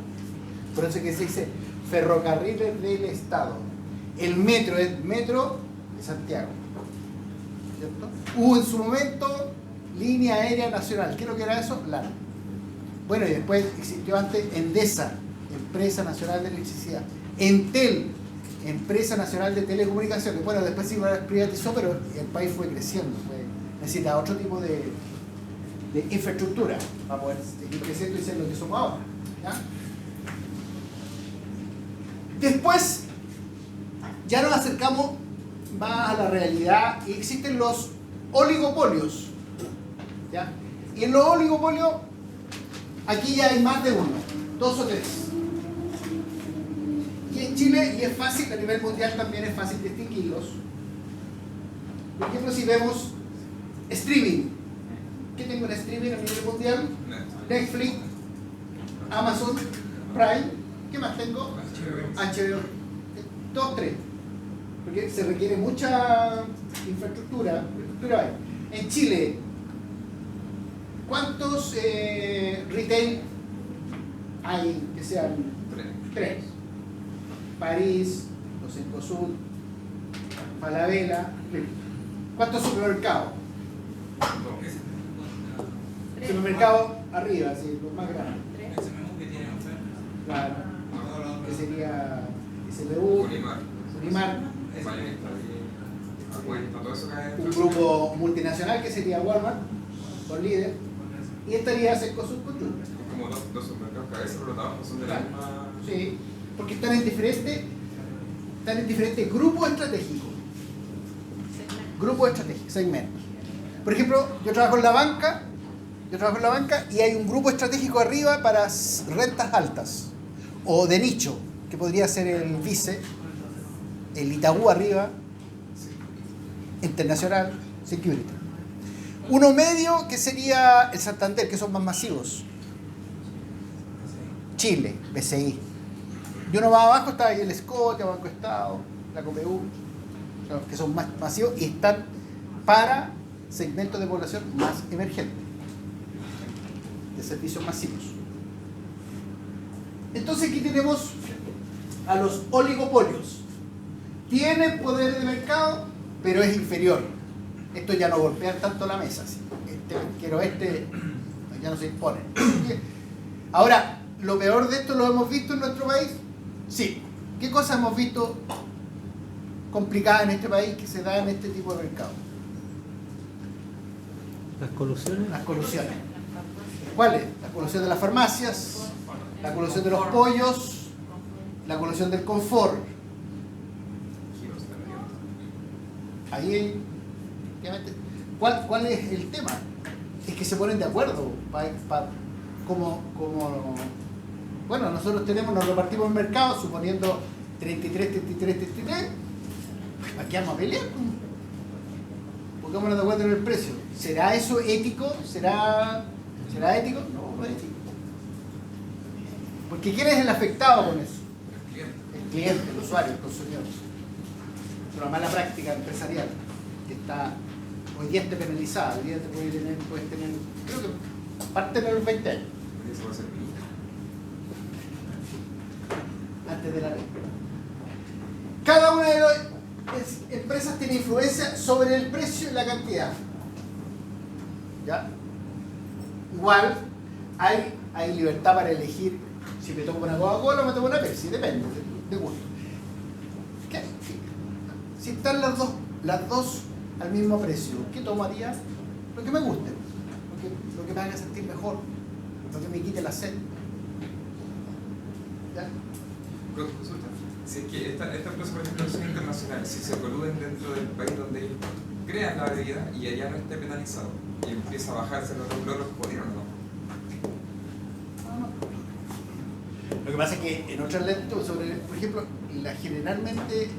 Por eso es que se dice ferrocarriles del Estado. El metro es metro de Santiago. ¿Cierto? Hubo en su momento línea aérea nacional. ¿Qué es lo que era eso? LAN. Bueno, y después existió antes Endesa, Empresa Nacional de Electricidad. Entel, Empresa Nacional de Telecomunicaciones. Bueno, después sí privatizó, pero el país fue creciendo. Necesita otro tipo de infraestructura para poder seguir creciendo y ser lo que somos ahora. ¿Ya? Después, ya nos acercamos más a la realidad y existen los oligopolios. ¿Ya? Y en los oligopolios, aquí ya hay más de uno, 2 o 3. Y en Chile, y es fácil, a nivel mundial también es fácil distinguirlos. Por ejemplo, si vemos streaming, ¿qué tengo en streaming a nivel mundial? Netflix, Amazon, Prime, ¿qué más tengo? HBO. 2, 3. Porque se requiere mucha infraestructura. En Chile, ¿cuántos retail hay que sean? 3. París, Los Cencosud, Falabella. ¿Cuántos supermercados? Supermercados arriba, sí, los más grandes. Claro. Que sería SBU, Unimar. Apuesta, todo eso cae dentro un de grupo multinacional que sería Walmart, con líder, y estaría Cencosud con Jumbo. Es como dos supermercados que a veces por lo tanto son de la Claro. misma. Sí, porque están en diferentes grupos estratégicos. Grupos estratégicos, segmentos. Por ejemplo, yo trabajo en la banca y hay un grupo estratégico arriba para rentas altas o de nicho, que podría ser el Vice, el Itaú arriba, Internacional, Security. Uno medio que sería el Santander, que son más masivos. Chile, BCI. Y uno más abajo está ahí el Scotia, Banco Estado, la COPEU, que son más masivos y están para segmentos de población más emergentes, de servicios masivos. Entonces aquí tenemos a los oligopolios. Tienen poder de mercado, pero es inferior. Esto ya no golpean tanto la mesa. ¿Sí? Ya no se impone. Ahora, lo peor de esto lo hemos visto en nuestro país. Sí. ¿Qué cosas hemos visto complicadas en este país que se da en este tipo de mercado? Las colusiones. Las colusiones. ¿Cuáles? La colusión de las farmacias, la colusión de los pollos, la colusión del confort. Ahí, obviamente, ¿cuál es el tema? Es que se ponen de acuerdo bueno, nosotros nos repartimos el mercado suponiendo 33, aquí vamos a pelear. Pongámonos de acuerdo en el precio. ¿Será eso ético? ¿Será ético? No, no es ético. Porque ¿quién es el afectado con eso? El cliente, el usuario, el consumidor. Es una mala práctica empresarial que está hoy día está penalizada. Hoy día puedes tener, creo que parte de los 20 años. Eso va a ser mínimo. Antes de la ley. Cada una de las empresas tiene influencia sobre el precio y la cantidad. ¿Ya? Igual hay libertad para elegir si me tomo una Coca-Cola o me tomo una Pepsi, depende de gusto. Si están las dos al mismo precio, ¿qué tomaría? Lo que me guste, lo que me haga sentir mejor, lo que me quite la sed. ¿Ya? Consulta. Si es que esta empresa, por ejemplo, son internacionales, si se coluden dentro del país donde ellos crean la bebida y allá no esté penalizado y empieza a bajarse los logros, ¿podrían o no? Lo que pasa es que en otras leyes, por ejemplo, generalmente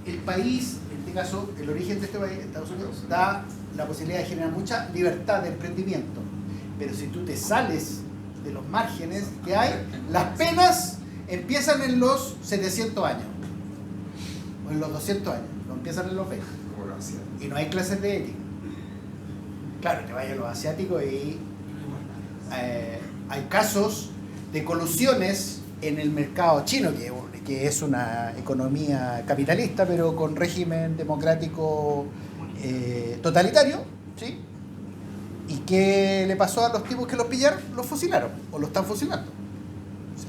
el país, en este caso, el origen de este país, Estados Unidos, da la posibilidad de generar mucha libertad de emprendimiento. Pero si tú te sales de los márgenes que hay, las penas empiezan en los 700 años o en los 200 años, no empiezan en los 20. Como lo hacían. Y no hay clases de ética. Claro, te vayas a los asiáticos y hay casos de colusiones en el mercado chino, que es una economía capitalista, pero con régimen democrático totalitario, ¿sí? ¿Y qué le pasó a los tipos que los pillaron? Los fusilaron, o lo están fusilando.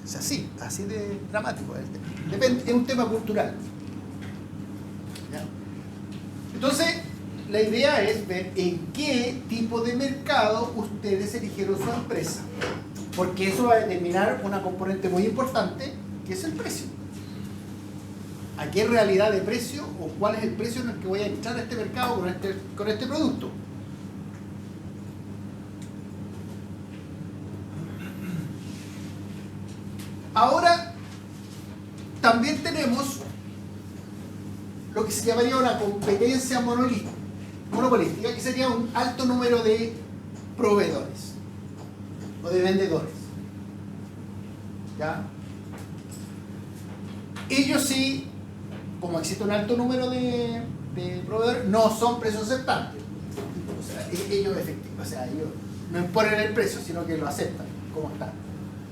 Es así de dramático. Depende, es un tema cultural. ¿Ya? Entonces, la idea es ver en qué tipo de mercado ustedes eligieron su empresa. Porque eso va a determinar una componente muy importante, que es el precio. ¿A qué realidad de precio o cuál es el precio en el que voy a entrar a este mercado con este producto? Ahora, también tenemos lo que se llamaría una competencia monopolística, que sería un alto número de proveedores o de vendedores. ¿Ya? Ellos sí, como existe un alto número de proveedores, no son precios aceptantes. O sea, ellos no imponen el precio, sino que lo aceptan como está.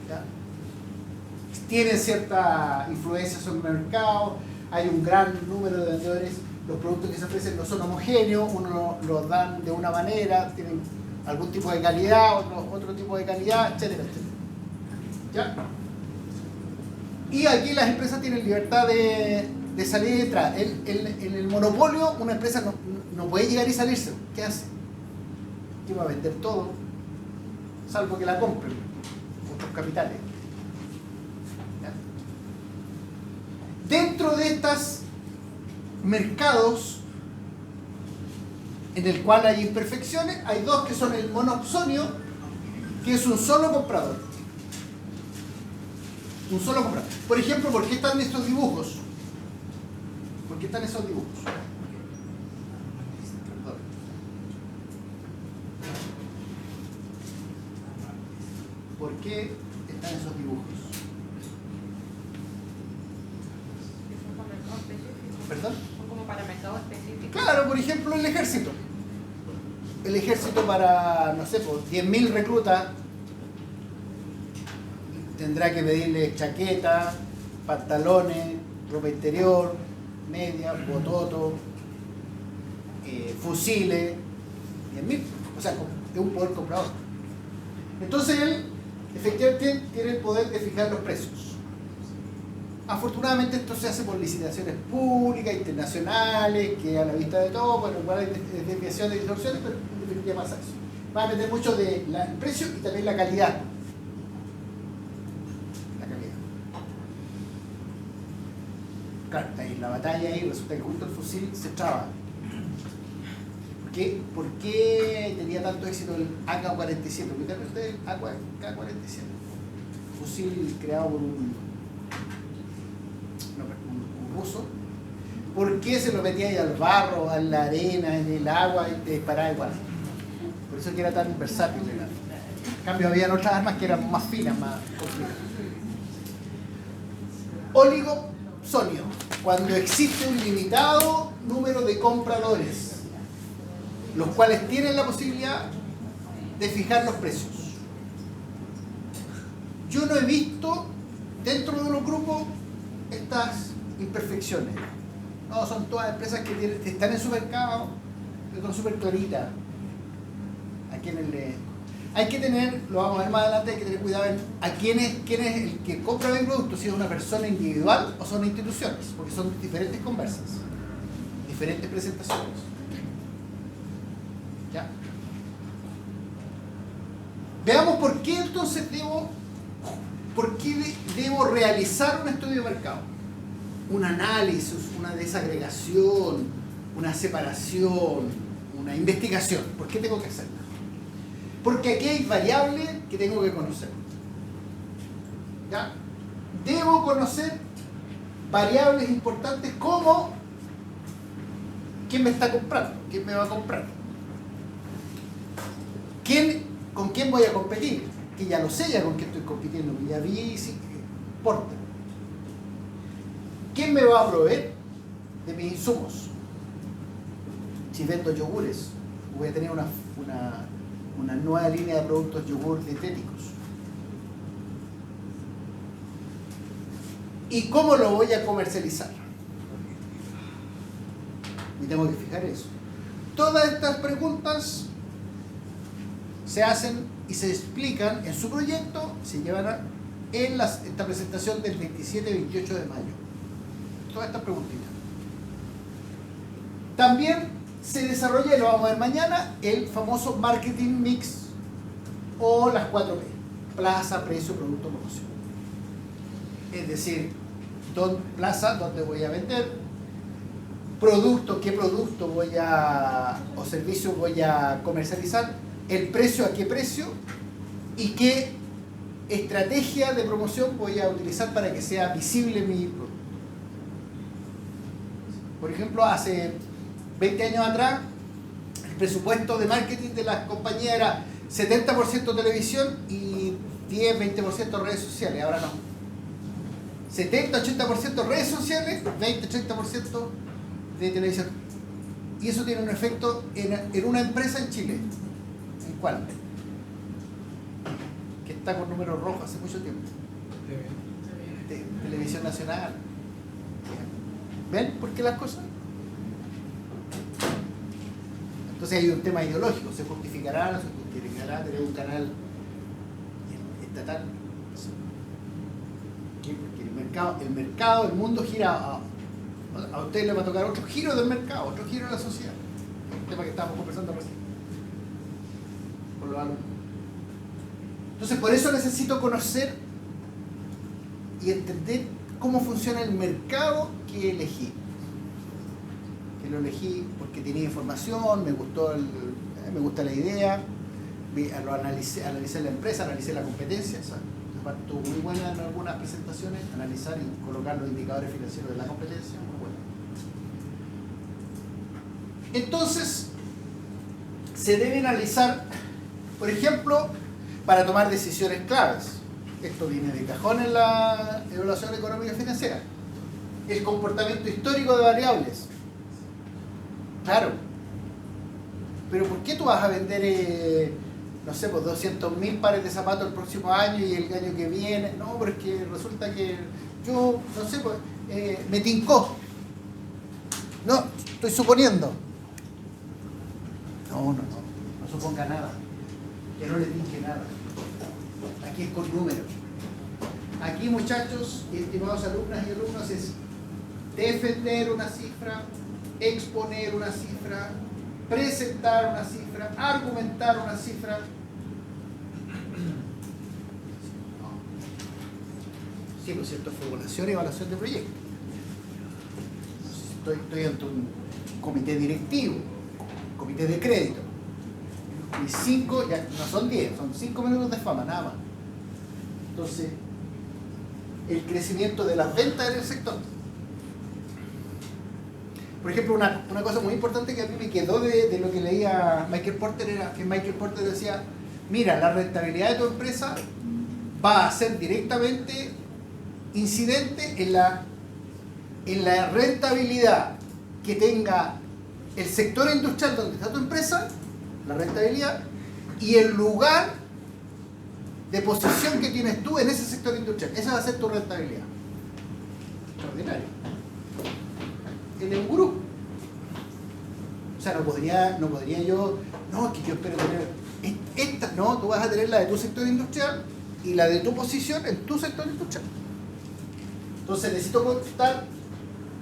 ¿Ya? Tienen cierta influencia sobre el mercado, hay un gran número de vendedores, los productos que se ofrecen no son homogéneos, uno los dan de una manera, tienen algún tipo de calidad, otro tipo de calidad, etcétera, etcétera. ¿Ya? Y aquí las empresas tienen libertad de de salida y entrada. En el monopolio una empresa no puede llegar y salirse. ¿Qué hace? ¿Qué va a vender todo? Salvo que la compren otros capitales. ¿Ya? Dentro de estos mercados en el cual hay imperfecciones, hay dos que son el monopsonio, que es un solo comprador. Un solo comprador. Por ejemplo, ¿por qué están estos dibujos? ¿Por qué están esos dibujos? ¿Por qué están esos dibujos? Son para mercados específicos. ¿Perdón? Son como para mercados específicos. Claro, por ejemplo, el ejército. El ejército para, no sé, pues 10.000 reclutas tendrá que pedirle chaqueta, pantalones, ropa interior, medias, bototo, fusiles, 10.000. O sea, es un poder comprador. Entonces él efectivamente tiene el poder de fijar los precios. Afortunadamente esto se hace por licitaciones públicas, internacionales, que a la vista de todo, bueno, igual hay desviaciones y distorsiones, pero en definitiva pasa eso. Va a meter mucho del precio y también la calidad. La calidad. Claro, ahí la batalla ahí resulta que justo el fusil se traba. ¿Por qué tenía tanto éxito el AK-47? ¿Ubican ustedes el AK-47? Fusil creado por un ruso. ¿Por qué se lo metía ahí al barro, a la arena, en el agua y te disparaba igual? Por eso que era tan versátil. En cambio, había otras armas que eran más finas, más complicadas. Oligopsonio, cuando existe un limitado número de compradores, los cuales tienen la posibilidad de fijar los precios. Yo no he visto dentro de los grupos estas imperfecciones. No, son todas empresas que están en su mercado, que son súper claritas. A quienes hay que tener, lo vamos a ver más adelante, hay que tener cuidado en a quién es el que compra el producto, si es una persona individual o son instituciones, porque son diferentes conversas, diferentes presentaciones. ¿Ya? Veamos por qué entonces debo realizar un estudio de mercado, un análisis, una desagregación, una separación, una investigación. ¿Por qué tengo que hacerla? Porque aquí hay variables que tengo que conocer. ¿Ya? Debo conocer variables importantes como quién me está comprando, quién me va a comprar, con quién voy a competir, que ya lo sé ya con quién estoy compitiendo, que ya vi si importa. ¿Quién me va a proveer de mis insumos? Si vendo yogures, voy a tener una nueva línea de productos yogur dietéticos. ¿Y cómo lo voy a comercializar? Y tengo que fijar eso. Todas estas preguntas se hacen y se explican en su proyecto, se llevará en esta presentación del 27 y 28 de mayo. Todas estas preguntitas. También se desarrolla, y lo vamos a ver mañana, el famoso marketing mix o las 4P: plaza, precio, producto, promoción. Es decir, plaza, dónde voy a vender, producto, qué producto o servicio voy a comercializar, el precio, a qué precio, y qué estrategia de promoción voy a utilizar para que sea visible mi producto. Por ejemplo, hace 20 años atrás, el presupuesto de marketing de las compañías era 70% televisión y 10-20% redes sociales. Ahora no. 70-80% redes sociales, 20-30% de televisión. Y eso tiene un efecto en una empresa en Chile. ¿En cuál? Que está con números rojos hace mucho tiempo. Televisión Nacional. ¿Ven por qué las cosas? Entonces hay un tema ideológico. ¿Se justificará o no se justificará tener un canal estatal? Porque el mundo gira A usted le va a tocar otro giro del mercado, otro giro de la sociedad. El tema que estábamos conversando recién. Por lo alumnos. Entonces, por eso necesito conocer y entender cómo funciona el mercado que elegí. Que lo elegí porque tenía información, me gusta la idea, lo analicé la empresa, analicé la competencia. ¿Sabes? Estuvo muy buena en algunas presentaciones, analizar y colocar los indicadores financieros de la competencia, muy bueno. Entonces, se debe analizar, por ejemplo, para tomar decisiones claves. Esto viene de cajón en la evaluación económica y financiera. El comportamiento histórico de variables. Claro. Pero ¿por qué tú vas a vender, no sé, pues 200.000 pares de zapatos el próximo año y el año que viene? No, pero es que resulta que yo, no sé, pues, me tincó. No, estoy suponiendo. No suponga nada. Que no le tinque nada. Aquí es con números. Aquí, muchachos, estimados alumnas y alumnos, es defender una cifra, exponer una cifra, presentar una cifra, argumentar una cifra. Sí, por cierto, formulación y evaluación de proyecto. Estoy ante un comité directivo, comité de crédito. Y 5, ya no son 10, son 5 minutos de fama, nada más. Entonces, el crecimiento de las ventas en el sector. Por ejemplo, una cosa muy importante que a mí me quedó de lo que leía Michael Porter era que Michael Porter decía, mira, la rentabilidad de tu empresa va a ser directamente incidente en la rentabilidad que tenga el sector industrial donde está tu empresa, la rentabilidad, y el lugar de posición que tienes tú en ese sector industrial. Esa va a ser tu rentabilidad. Extraordinario. Él es un gurú. O sea, no podría yo, no, es que yo espero tener esta, no, tú vas a tener la de tu sector industrial y la de tu posición en tu sector industrial. Entonces necesito contar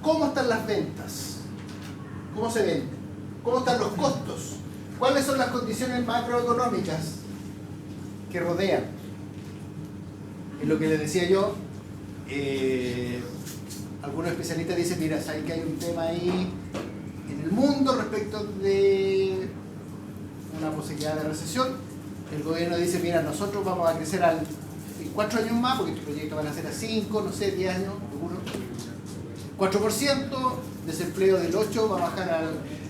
cómo están las ventas, cómo se venden, cómo están los costos, cuáles son las condiciones macroeconómicas que rodean. Es lo que les decía yo, algunos especialistas dicen, mira, sabes que hay un tema ahí en el mundo respecto de una posibilidad de recesión. El gobierno dice, mira, nosotros vamos a crecer en 4 años más, porque estos proyectos van a ser a 5, no sé, 10 años, algunos. 4%, desempleo del 8 va a bajar al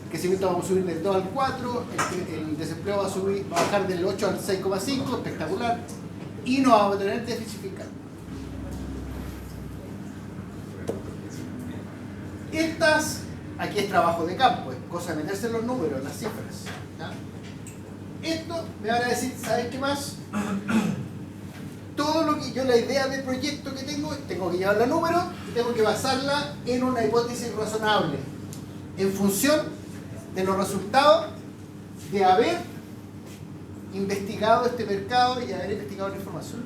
crecimiento, vamos a subir del 2 al 4, el desempleo va a bajar del 8 al 6,5, espectacular, y no vamos a tener déficit fiscal. Aquí es trabajo de campo, es cosa de meterse en los números, en las cifras. ¿Ya? Esto me van a decir, ¿sabes qué más? Todo lo que yo, la idea de proyecto que tengo que llevarla a números y tengo que basarla en una hipótesis razonable, en función de los resultados de haber investigado este mercado y haber investigado la información.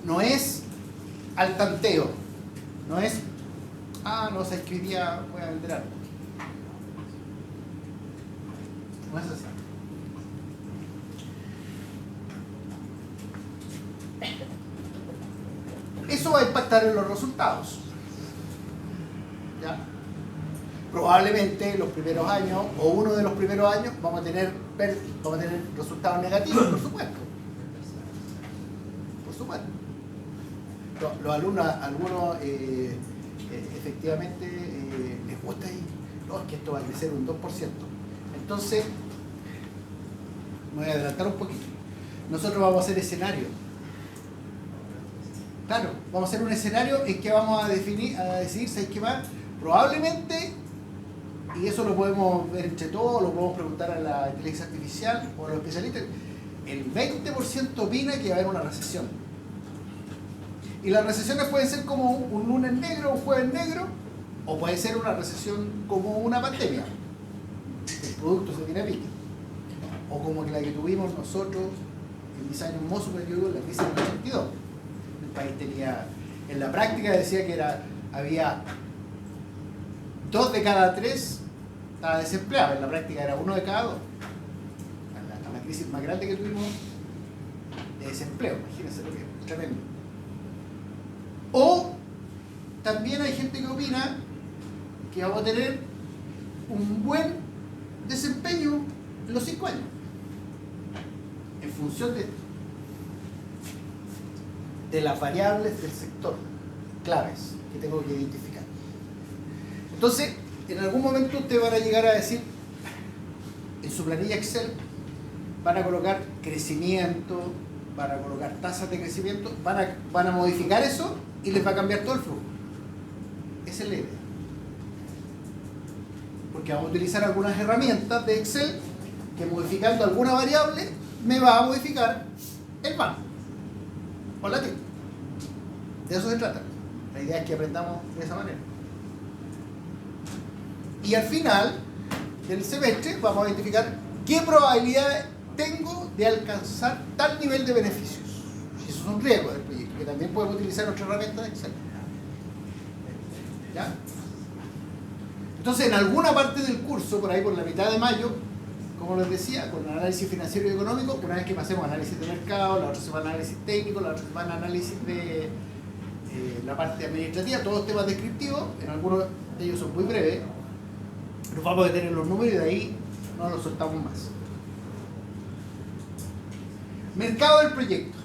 No es al tanteo, no es, no sé, que hoy día voy a vender algo. No es así. Eso va a impactar en los resultados. ¿Ya? Probablemente los primeros años o uno de los primeros años vamos a tener resultados negativos, por supuesto. Por supuesto. Los alumnos, algunos efectivamente les gusta y no, es que esto va a crecer un 2%. Entonces, me voy a adelantar un poquito. Nosotros vamos a hacer escenario. Claro, vamos a hacer un escenario en que vamos a decidir, ¿sabes qué más? Probablemente, y eso lo podemos ver entre todos, lo podemos preguntar a la inteligencia artificial o a los especialistas, el 20% opina que va a haber una recesión. Y las recesiones pueden ser como un lunes negro, un jueves negro, o puede ser una recesión como una pandemia. El producto se tiene a pique. O como la que tuvimos nosotros en mis años mozos, la crisis del 82. El país tenía, en la práctica decía que era había 2 de cada 3 estaba desempleado, en la práctica era 1 de cada 2. A la crisis más grande que tuvimos de desempleo, imagínense lo que es, tremendo. O también hay gente que opina que vamos a tener un buen desempeño en los 5 años, en función de las variables del sector claves que tengo que identificar. Entonces, en algún momento ustedes van a llegar a decir, en su planilla Excel, van a colocar crecimiento, van a colocar tasas de crecimiento, van a modificar eso y les va a cambiar todo el flujo. Esa es la idea. Porque vamos a utilizar algunas herramientas de Excel que modificando alguna variable me va a modificar el banco o la tienda. De eso se trata. La idea es que aprendamos de esa manera. Y al final del semestre vamos a identificar qué probabilidad tengo de alcanzar tal nivel de beneficios. Y esos son riesgos del proyecto, que también podemos utilizar otra herramienta de Excel. ¿Ya? Entonces, en alguna parte del curso, por ahí por la mitad de mayo, como les decía, con análisis financiero y económico, una vez que pasemos análisis de mercado, la otra semana análisis técnico, la otra semana análisis de la parte administrativa, todos temas descriptivos, en algunos de ellos son muy breves, nos vamos a detener en los números y de ahí no los soltamos más. Mercado del proyecto.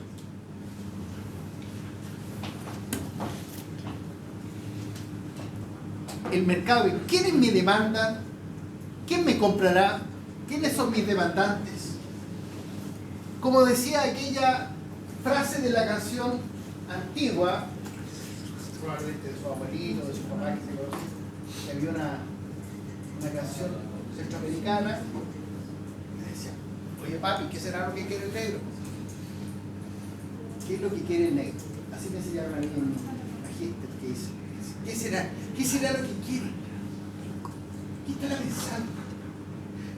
El mercado, ¿quiénes me demandan? ¿Quién me comprará? ¿Quiénes son mis demandantes? Como decía aquella frase de la canción antigua, probablemente de su abuelito, de su papá, que había una canción centroamericana, y decía, oye papi, ¿qué será lo que quiere el negro? ¿Qué es lo que quiere el negro? Así me enseñaron a mí en Magister, que dice, ¿qué será lo que quiere? ¿Qué estará pensando?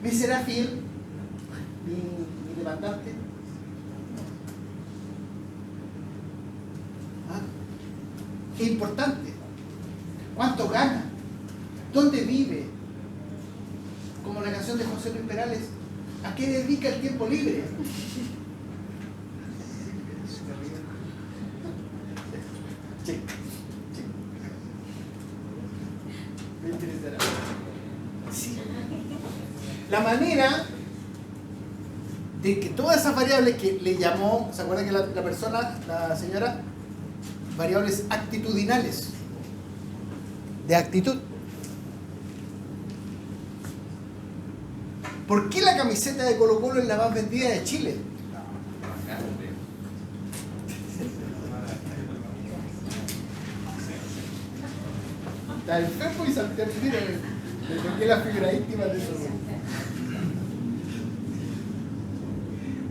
¿Me será fiel mi demandante? ¿Ah? ¿Qué importante? ¿Cuánto gana? ¿Dónde vive? Como la canción de José Luis Perales, ¿a qué dedica el tiempo libre? Sí, sí. Me interesará. Sí. La manera de que todas esas variables que le llamó, ¿se acuerdan que la persona, la señora, variables actitudinales, de actitud? ¿Por qué la camiseta de Colo Colo es la más vendida de Chile? Está enfermo y salté al tiro. Le toqué la fibra íntima de eso.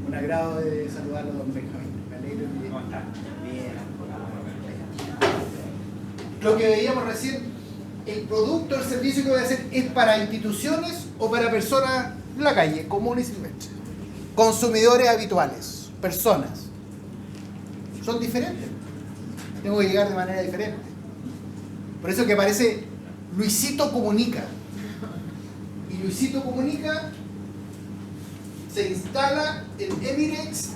Un agrado de saludarlo, don Benjamín. Me alegro de ¿cómo está? Bien. Lo que veíamos recién, el producto, el servicio que voy a hacer es para instituciones o para personas en la calle, comunes y silvestres. Consumidores habituales, personas. Son diferentes. Tengo que llegar de manera diferente. Por eso que aparece Luisito Comunica. Y Luisito Comunica se instala en Emirates.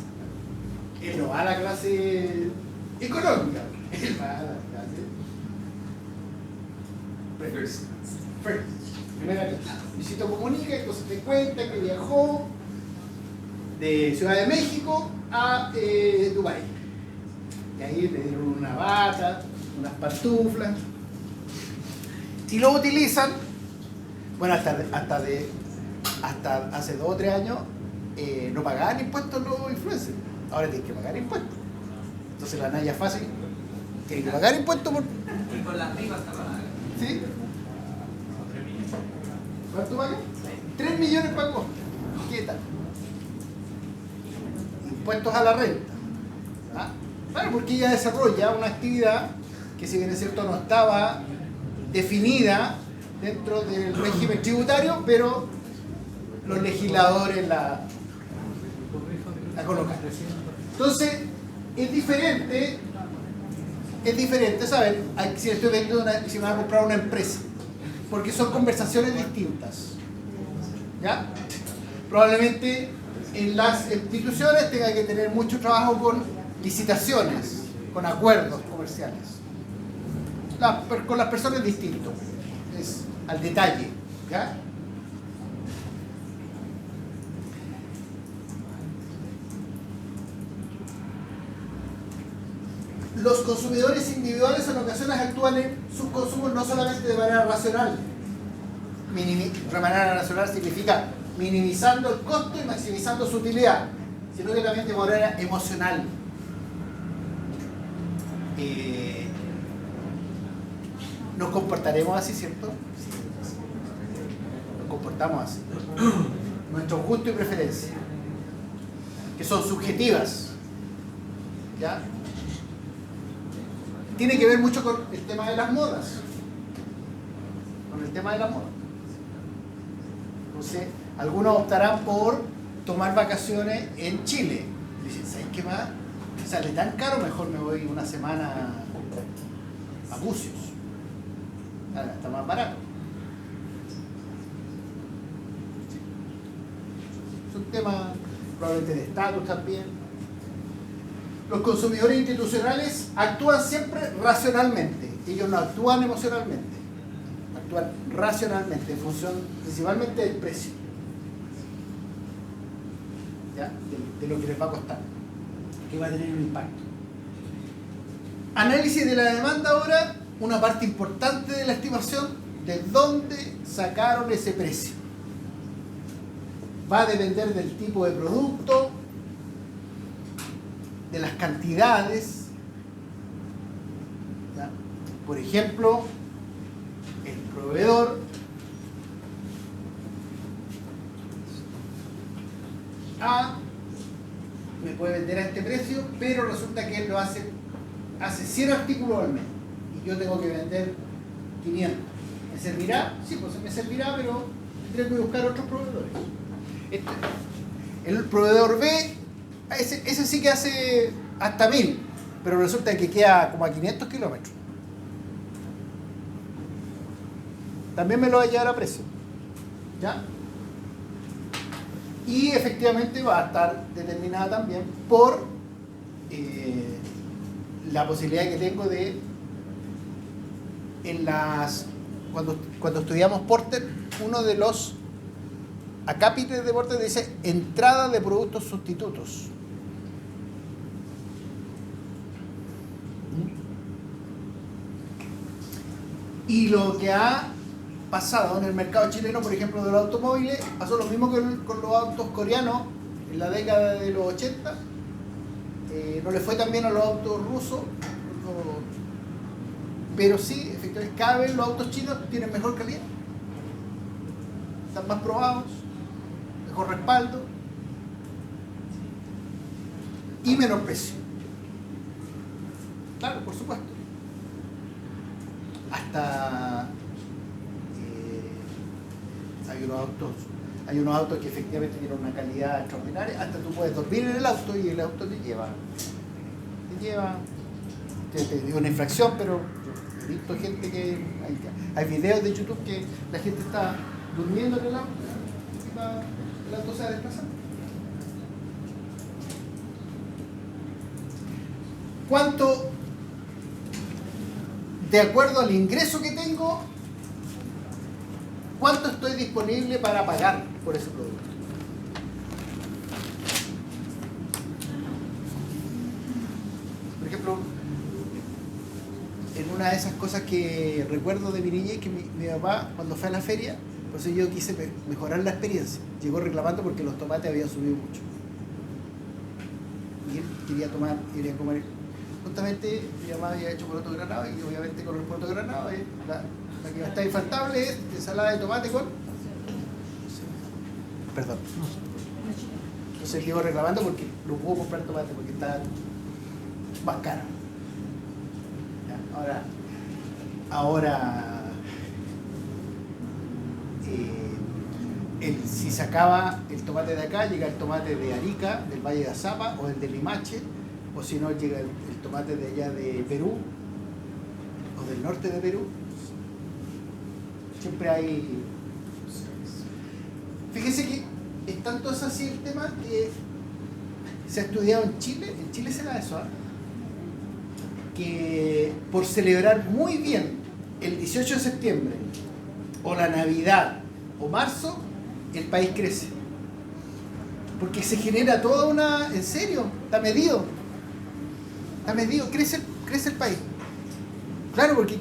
Él no va a la clase económica, él va a la clase first. Primera clase. Luisito Comunica, entonces te cuenta que viajó de Ciudad de México a Dubái. Y ahí le dieron una bata, unas pantuflas. Si lo utilizan, bueno, hasta hace 2 o 3 años no pagaban impuestos los influencers. Ahora tienen que pagar impuestos. Entonces la Naya fácil tiene que pagar impuestos por... Y por las ricas está pagada. ¿Sí? ¿Cuánto pagan? 3 millones pagó. ¿Qué tal? Impuestos a la renta. ¿Ah? Bueno, porque ella desarrolla una actividad que, si bien es cierto, no estaba definida dentro del régimen tributario, pero los legisladores la colocan. Entonces, es diferente es diferente saber si estoy vendiendo si me van a comprar una empresa, porque son conversaciones distintas. ¿Ya? Probablemente en las instituciones tenga que tener mucho trabajo con licitaciones, con acuerdos comerciales. Con las personas es distinto, es al detalle. ¿Ya? Los consumidores individuales en ocasiones actúan en sus consumos no solamente de manera racional. De manera racional significa minimizando el costo y maximizando su utilidad, sino que también de manera emocional. Nos comportaremos así, ¿cierto? Nos comportamos así. Nuestros gustos y preferencias, que son subjetivas. ¿Ya? Tiene que ver mucho con el tema de las modas. Con el tema de la moda. Entonces, algunos optarán por tomar vacaciones en Chile. Dicen, ¿sabes qué más? Sale tan caro, mejor me voy una semana a Bucios. Está más barato. Es un tema probablemente de estatus también. Los consumidores institucionales actúan siempre racionalmente. Ellos no actúan emocionalmente. Actúan racionalmente en función principalmente del precio. ¿Ya? De lo que les va a costar. Que va a tener un impacto. Análisis de la demanda ahora. Una parte importante de la estimación de dónde sacaron ese precio. Va a depender del tipo de producto, de las cantidades. ¿Ya? Por ejemplo, el proveedor A me puede vender a este precio, pero resulta que él lo hace 100 artículos al mes y yo tengo que vender 500. ¿Me servirá? Sí, pues me servirá, pero tendré que buscar otros proveedores. El proveedor B, ese sí que hace hasta 1000, pero resulta que queda como a 500 kilómetros. También me lo va a llevar a precio. ¿Ya? Y efectivamente va a estar determinada también por la posibilidad que tengo de cuando estudiamos Porter, uno de los acápites de Porter dice entrada de productos sustitutos. Y lo que ha pasado en el mercado chileno, por ejemplo, de los automóviles, pasó lo mismo que con los autos coreanos en la década de los 80. No le fue tan bien a los autos rusos, pero sí, efectivamente, cada vez los autos chinos tienen mejor calidad, están más probados, mejor respaldo y menor precio. Claro, por supuesto. Hasta hay unos autos que efectivamente tienen una calidad extraordinaria, hasta tú puedes dormir en el auto y el auto te lleva una infracción, pero he visto gente que hay videos de YouTube que la gente está durmiendo en el auto y el auto se va desplazando. ¿Cuánto, de acuerdo al ingreso que tengo, cuánto estoy disponible para pagar por ese producto? Por ejemplo, en una de esas cosas que recuerdo de mi niñez, que mi papá, cuando fue a la feria, por eso yo quise mejorar la experiencia, llegó reclamando porque los tomates habían subido mucho. Y él quería comer. Justamente mi mamá había hecho poroto granado y obviamente con el poroto granado la que está infaltable es ensalada de tomate con... Perdón. Entonces llegó reclamando porque no pudo comprar tomate porque está más caro. Ahora si sacaba el tomate de acá, llega el tomate de Arica, del Valle de Azapa o el de Limache, o si no llega el tomate de allá de Perú, o del norte de Perú, siempre hay... Fíjese que es tanto es así el tema que se ha estudiado en Chile se da eso, ¿eh? Que por celebrar muy bien el 18 de septiembre o la Navidad o marzo, el país crece. Porque se genera toda una... En serio, está medido, crece el país. Claro, porque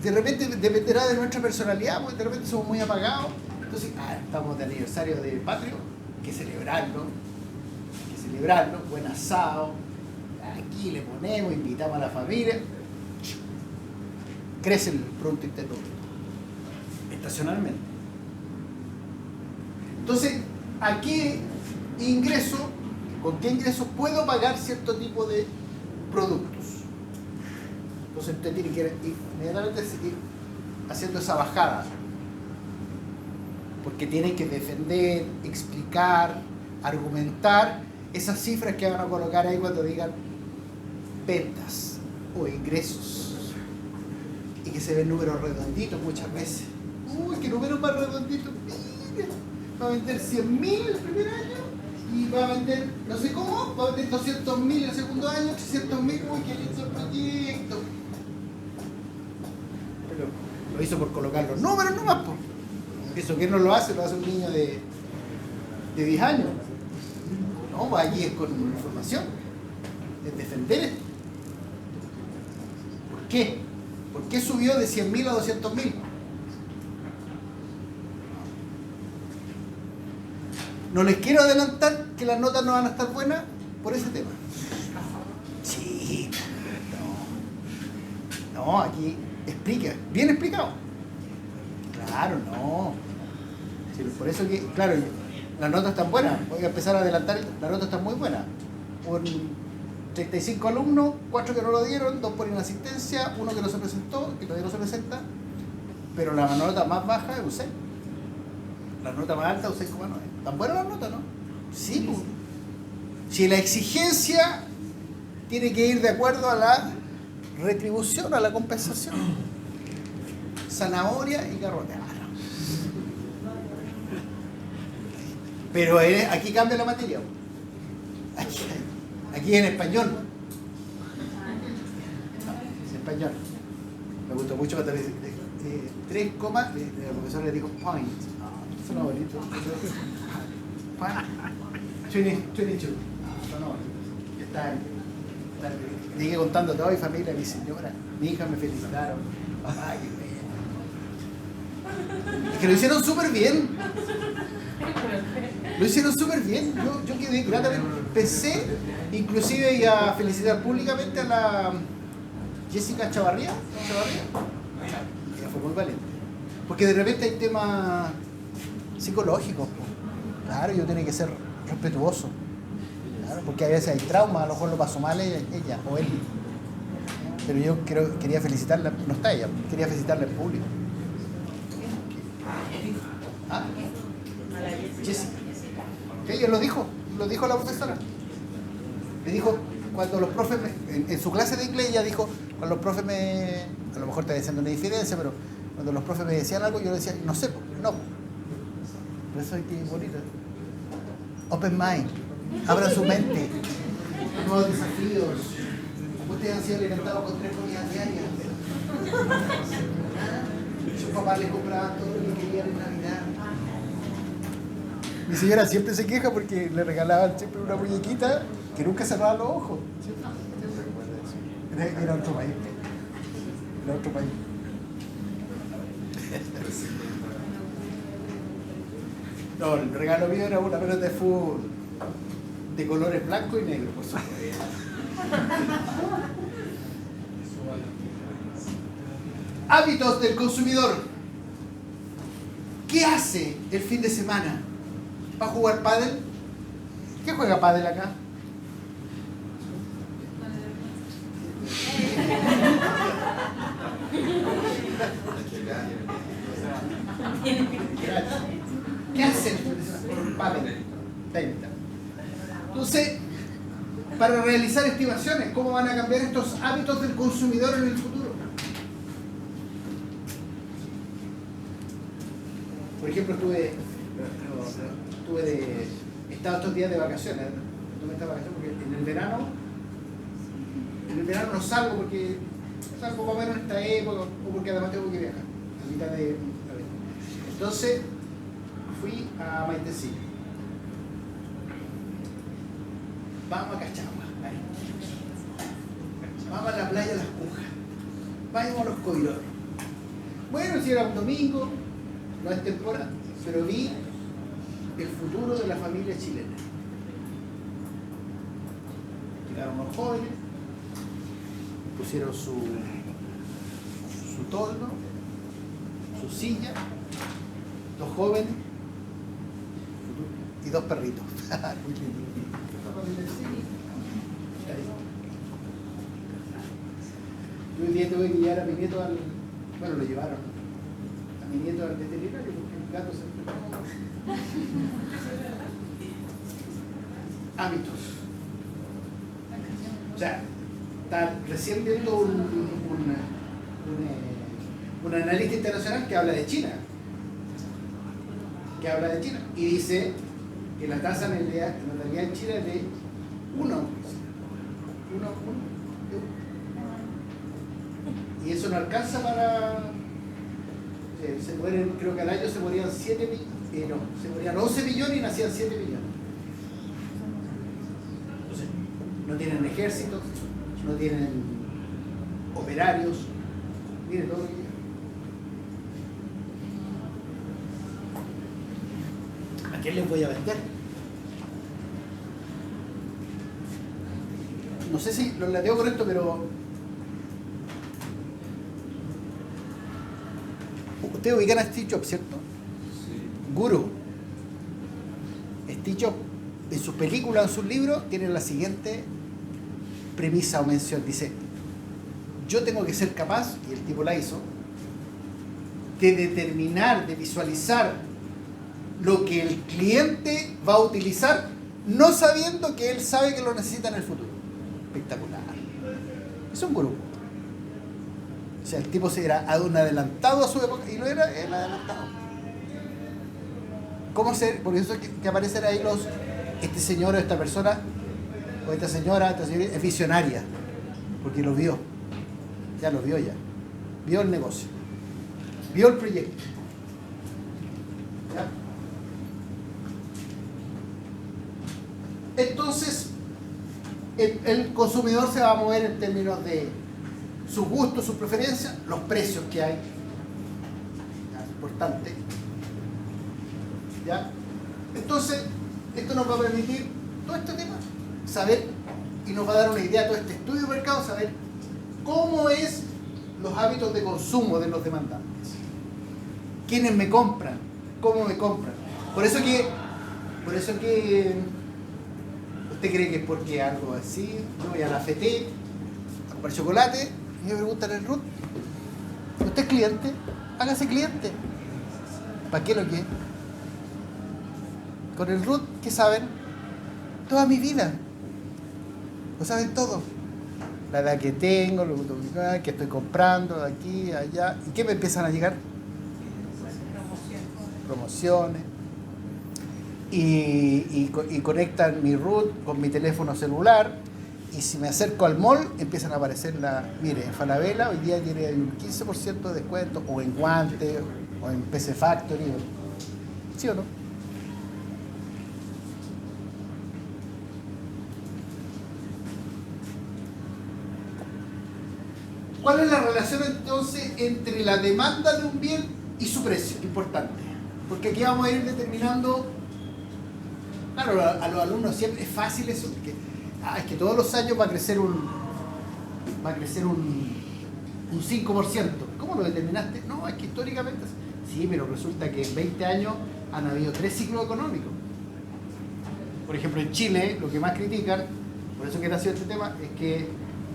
de repente dependerá de nuestra personalidad, porque de repente somos muy apagados. Entonces, estamos de aniversario de Patrio, hay que celebrarlo, buen asado, aquí le ponemos, invitamos a la familia, crece el Producto Interno Bruto, estacionalmente. Entonces, ¿a qué ingreso, con qué ingreso puedo pagar cierto tipo de productos? Entonces usted tiene que inmediatamente seguir haciendo esa bajada, porque tiene que defender, explicar, argumentar esas cifras que van a colocar ahí cuando digan ventas o ingresos, y que se ven números redonditos muchas veces. Uy, qué números más redonditos. Mire, va a vender 100.000 el primer año y va a vender, no sé cómo, va a vender 200.000 el segundo año, 300.000. Uy, qué lindo el proyecto. Pero lo hizo por colocar los números nomás, pues. Eso que no lo hace un niño de 10 años. No, pues aquí es con información, es defender esto. ¿Por qué? ¿Por qué subió de 100.000 a 200.000? No les quiero adelantar que las notas no van a estar buenas por ese tema. Sí, no, aquí explica, bien explicado. Claro, no. Sí, por eso que, claro, las notas están buenas. Voy a empezar a adelantar, las notas están muy buenas. Por 35 alumnos, 4 que no lo dieron, 2 por inasistencia, 1 que no se presentó, que todavía no se presenta. Pero la nota más baja es un 6. La nota más alta es un 6,9. ¿Tan buena la nota, no? Sí, pues. Si la exigencia tiene que ir de acuerdo a la retribución, a la compensación. Zanahoria y garrote. Pero aquí cambia la materia. Aquí en español. En español. Me gustó mucho cuando le dice 3, el profesor le dijo point. Suena bonito. Point. 22. Suena bonito. Llegué contando a toda mi familia, mi señora, mi hija me felicitaron. Ay, qué bueno. Es que lo hicieron súper bien. Lo hicieron súper bien. Yo quedé gratamente. Pensé, inclusive, y a felicitar públicamente a la Jessica Chavarría. Ella fue muy valiente. Porque de repente hay temas psicológicos. Claro, yo tengo que ser respetuoso. Claro, porque a veces hay trauma, a lo mejor lo pasó mal ella o él. Pero yo quería felicitarla, no está ella, quería felicitarla en público. ¿Ah? Jessica. Ella lo dijo la profesora. Le dijo, cuando los profes, en su clase de inglés ella dijo, cuando los profes a lo mejor está diciendo una diferencia, pero cuando los profes me decían algo, yo le decía, no sé, no. Por eso hay que ir bonito. Open mind, abra su mente, nuevos desafíos. Ustedes han sido alimentados con 3 comidas diarias. Sus papás les compraban todo lo que querían en Navidad. Mi señora siempre se queja porque le regalaban siempre una muñequita que nunca cerraba los ojos. Siempre. Era otro país. No, el regalo mío era una pelota de fútbol de colores blanco y negro, por supuesto. Hábitos del consumidor. ¿Qué hace el fin de semana? ¿Va a jugar pádel? ¿Qué juega pádel acá? ¿Qué hace el fin de semana? Pádel. Entonces, para realizar estimaciones, ¿cómo van a cambiar estos hábitos del consumidor en el futuro? Por ejemplo, he estado estos días de vacaciones, tomé estas vacaciones porque en el verano no salgo porque salgo más o menos en esta época o porque además tengo que viajar a mitad de abril. Entonces fui a Maitecillo. Vamos a Cachagua, ahí. Vamos a la playa de Las Pujas, vamos a los Coirones. Bueno, si era un domingo, no es temporada, pero vi el futuro de la familia chilena. Llegaron los jóvenes, pusieron su toldo, su silla, dos jóvenes y dos perritos. Muy lindo. Yo hoy día tuve que llevar a mi nieto al... Bueno, lo llevaron a mi nieto al veterinario porque el gato se enfermó. Hábitos. O sea, está recién viendo un analista internacional que habla de China. Y dice que la tasa de natalidad en China es de 1. Y eso no alcanza para... se mueren, creo que al año se morían 7 millones, se morían 11 millones y nacían 7 millones. Entonces, no tienen ejércitos, no tienen operarios, miren todo lo que llevan. ¿A quién les voy a vender? No sé si lo lateo correcto, pero ustedes ubican a Steve Jobs, ¿cierto? Sí. Guru. Steve Jobs, en sus películas, en sus libros, tiene la siguiente premisa o mención. Dice, yo tengo que ser capaz, y el tipo la hizo, de determinar, de visualizar lo que el cliente va a utilizar, no sabiendo que él sabe que lo necesita en el futuro. Espectacular. Es un gurú. O sea, el tipo era un adelantado a su época y lo era el adelantado. ¿Cómo ser? Por eso que aparecen ahí este señor o esta persona, o esta señora es visionaria, porque lo vio. Ya lo vio ya. Vio el negocio. Vio el proyecto. ¿Ya? Entonces, el consumidor se va a mover en términos de sus gustos, sus preferencias, los precios que hay. Es importante. ¿Ya? Entonces, esto nos va a permitir todo este tema, saber, y nos va a dar una idea, todo este estudio de mercado, saber cómo es los hábitos de consumo de los demandantes. ¿Quiénes me compran? ¿Cómo me compran? Por eso que usted cree que es porque algo así, yo voy a la FT a comprar chocolate y me preguntan el RUT, ¿usted es cliente? Hágase cliente. ¿Para qué lo quiere? Con el RUT, ¿qué saben? Toda mi vida. Lo saben todo. La edad que tengo, lo que estoy comprando, aquí, allá. ¿Y qué me empiezan a llegar? Promociones. Y conectan mi RUT con mi teléfono celular. Y si me acerco al mall, empiezan a aparecer mire, en Falabella hoy día tiene un 15% de descuento, o en Guante, o en PC Factory. ¿Sí o no? ¿Cuál es la relación entonces entre la demanda de un bien y su precio? Importante. Porque aquí vamos a ir determinando. Claro, a los alumnos siempre es fácil eso, porque es que todos los años va a crecer un 5%. ¿Cómo lo determinaste? No, es que históricamente sí, pero resulta que en 20 años han habido 3 ciclos económicos. Por ejemplo, en Chile, lo que más critican, por eso que nació este tema, es que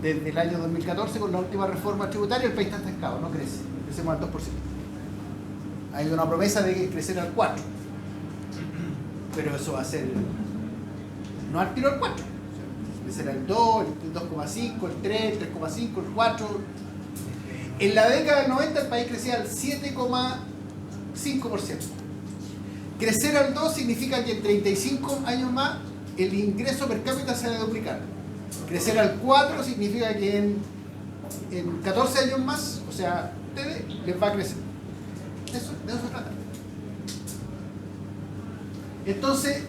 desde el año 2014, con la última reforma tributaria, el país está estancado, no crece. Crecemos al 2%. Hay una promesa de crecer al 4%. Pero eso va a ser no al tiro al 4%. Crecer al 2, el 2,5, el 3, el 3,5, el 4%. En la década del 90 el país crecía al 7,5%. Crecer al 2 significa que en 35 años más el ingreso per cápita se va a duplicar. Crecer al 4 significa que en 14 años más, o sea, ustedes les va a crecer. De eso se trata. Entonces,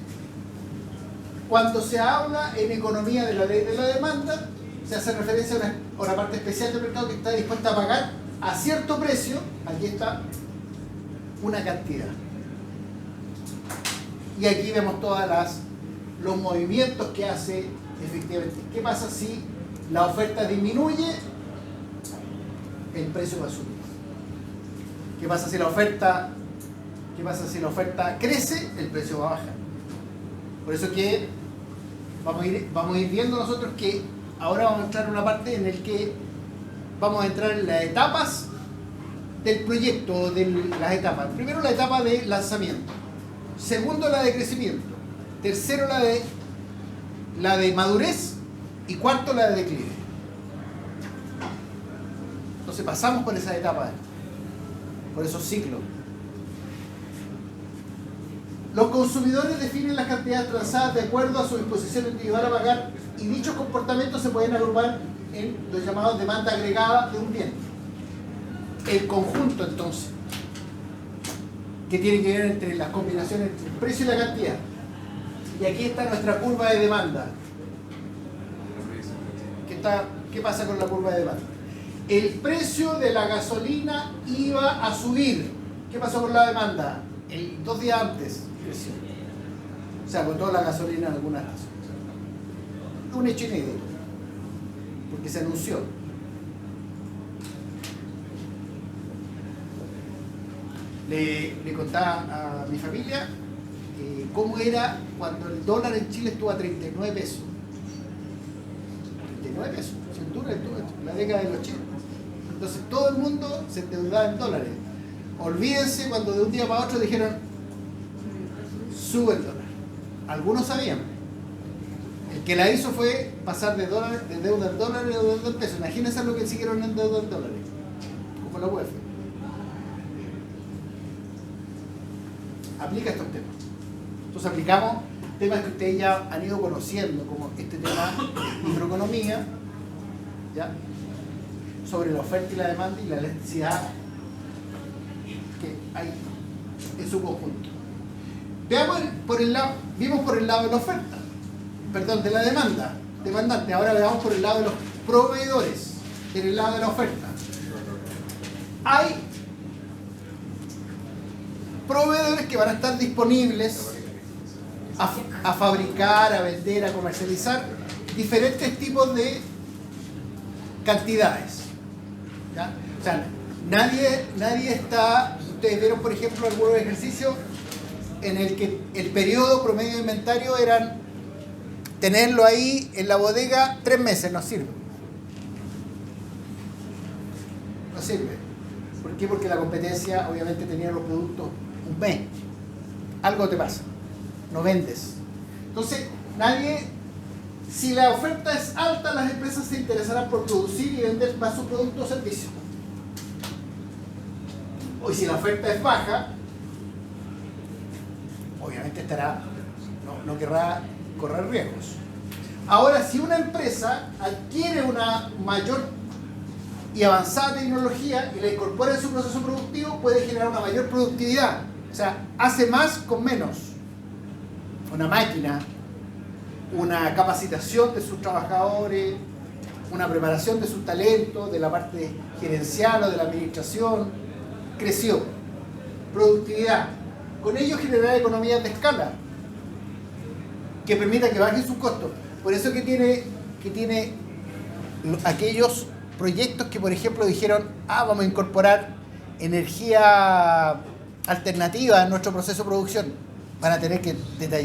cuando se habla en economía de la ley de la demanda, se hace referencia a una parte especial del mercado que está dispuesta a pagar a cierto precio, aquí está, una cantidad. Y aquí vemos todos los movimientos que hace efectivamente. ¿Qué pasa si la oferta disminuye? El precio va a subir. ¿Qué pasa si la oferta crece? El precio va a bajar. Por eso que vamos a ir viendo nosotros que ahora vamos a entrar en una parte en la que vamos a entrar en las etapas del proyecto, las etapas. Primero la etapa de lanzamiento. Segundo la de crecimiento. Tercero la de madurez. Y cuarto la de declive. Entonces pasamos por esas etapas, por esos ciclos. Los consumidores definen las cantidades transadas de acuerdo a su disposición individual a pagar, y dichos comportamientos se pueden agrupar en los llamados demanda agregada de un bien. El conjunto, entonces, que tiene que ver entre las combinaciones entre el precio y la cantidad. Y aquí está nuestra curva de demanda. ¿Qué pasa con la curva de demanda? El precio de la gasolina iba a subir. ¿Qué pasó con la demanda? 2 días antes creció. Se agotó la gasolina en algunas razones. Un hecho inédito, porque se anunció. Le contaba a mi familia cómo era cuando el dólar en Chile estuvo a 39 pesos. 39 pesos, en la década del 80. Entonces todo el mundo se endeudaba en dólares. Olvídense cuando de un día para otro dijeron sube el dólar. Algunos sabían. El que la hizo fue pasar de deuda en dólares a deuda en pesos. Imagínense lo que siguieron en deuda en dólares, como la UEFA. Aplica estos temas. Entonces aplicamos temas que ustedes ya han ido conociendo, como este tema de microeconomía, ¿ya? Sobre la oferta y la demanda y la elasticidad que hay en su conjunto. Vimos por el lado de la oferta, perdón, de la demandante. Ahora veamos por el lado de los proveedores, en el lado de la oferta. Hay proveedores que van a estar disponibles a fabricar, a vender, a comercializar diferentes tipos de cantidades, ¿ya? O sea, nadie está. Ustedes vieron, por ejemplo, algunos ejercicios en el que el periodo promedio de inventario eran tenerlo ahí en la bodega 3 meses. No sirve. No sirve. ¿Por qué? Porque la competencia obviamente tenía los productos un mes. Algo te pasa. No vendes. Entonces, si la oferta es alta, las empresas se interesarán por producir y vender más sus productos o servicios. O si la oferta es baja, obviamente no querrá correr riesgos. Ahora, si una empresa adquiere una mayor y avanzada tecnología y la incorpora en su proceso productivo, puede generar una mayor productividad. O sea, hace más con menos. Una máquina, una capacitación de sus trabajadores, una preparación de sus talentos, de la parte gerencial o de la administración, creció. Productividad. Con ello generar economías de escala que permita que bajen sus costos. Por eso que tiene aquellos proyectos que, por ejemplo, dijeron, vamos a incorporar energía alternativa en nuestro proceso de producción. Van a tener que ver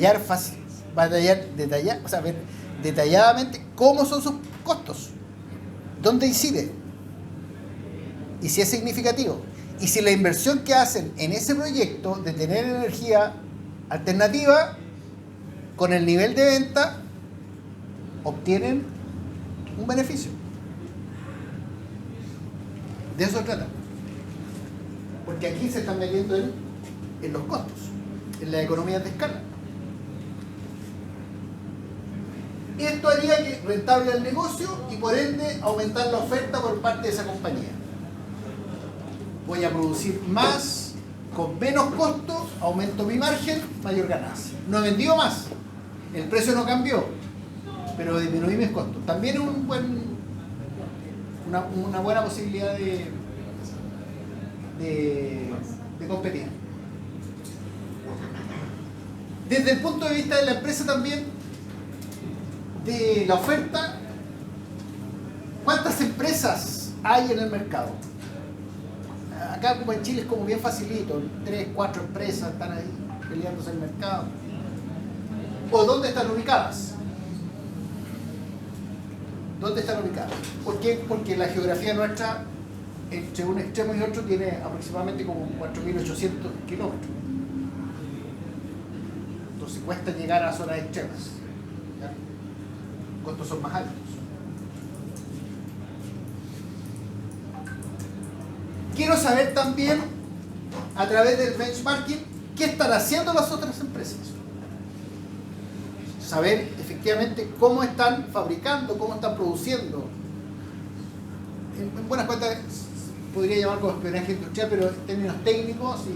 detalladamente cómo son sus costos, dónde incide y si es significativo. Y si la inversión que hacen en ese proyecto de tener energía alternativa, con el nivel de venta, obtienen un beneficio. De eso se trata. Porque aquí se están metiendo en los costos. en la economía de escala. Esto haría que rentable el negocio y por ende aumentar la oferta por parte de esa compañía. Voy a producir más, con menos costos, aumento mi margen, mayor ganancia. No he vendido más, el precio no cambió, pero disminuí mis costos. También es una buena posibilidad de competir. Desde el punto de vista de la empresa también, de la oferta, ¿cuántas empresas hay en el mercado? Acá como en Chile es como bien facilito, 3, 4 empresas están ahí peleándose el mercado. ¿O dónde están ubicadas? ¿Dónde están ubicadas? ¿Por qué? Porque la geografía nuestra, entre un extremo y otro, tiene aproximadamente como 4.800 kilómetros. Entonces cuesta llegar a zonas extremas. ¿Ya? Costos son más altos. Quiero saber también, a través del benchmarking, qué están haciendo las otras empresas. Saber efectivamente cómo están fabricando, cómo están produciendo. En buenas cuentas, podría llamar como espionaje industrial, pero en términos técnicos y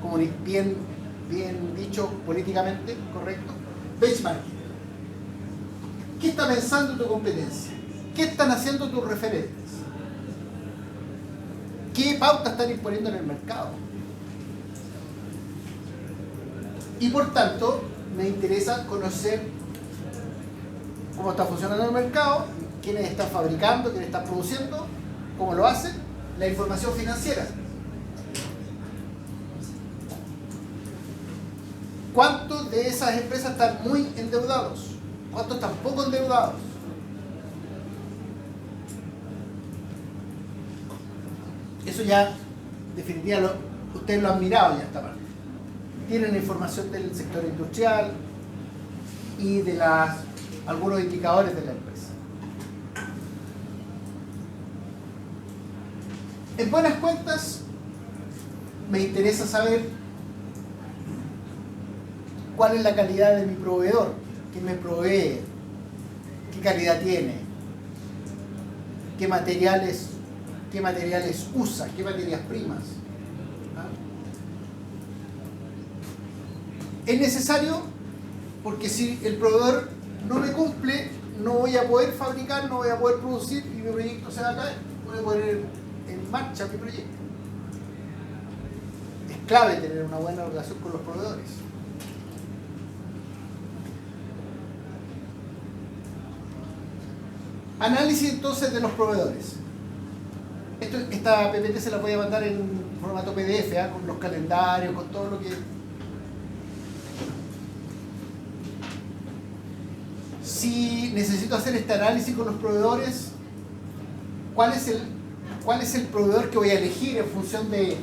como bien dicho políticamente, correcto. Benchmarking. ¿Qué está pensando tu competencia? ¿Qué están haciendo tus referentes? ¿Qué pautas están imponiendo en el mercado? Y por tanto, me interesa conocer cómo está funcionando el mercado, quiénes están fabricando, quiénes están produciendo, cómo lo hacen, la información financiera. ¿Cuántos de esas empresas están muy endeudados? ¿Cuántos están poco endeudados? Eso ya, definitivamente, ustedes lo han mirado ya esta parte. Tienen información del sector industrial y de algunos indicadores de la empresa. En buenas cuentas, me interesa saber cuál es la calidad de mi proveedor, qué me provee, qué calidad tiene, qué materiales usa, qué materias primas. ¿Ah? Es necesario porque si el proveedor no me cumple, no voy a poder fabricar, no voy a poder producir y mi proyecto se va a caer. Voy a poner en marcha mi proyecto. Es clave tener una buena relación con los proveedores. Análisis entonces de los proveedores. Esta PPT se la voy a mandar en formato PDF, ¿eh? Con los calendarios, con todo lo que... Si necesito hacer este análisis con los proveedores, ¿cuál es el proveedor que voy a elegir en función de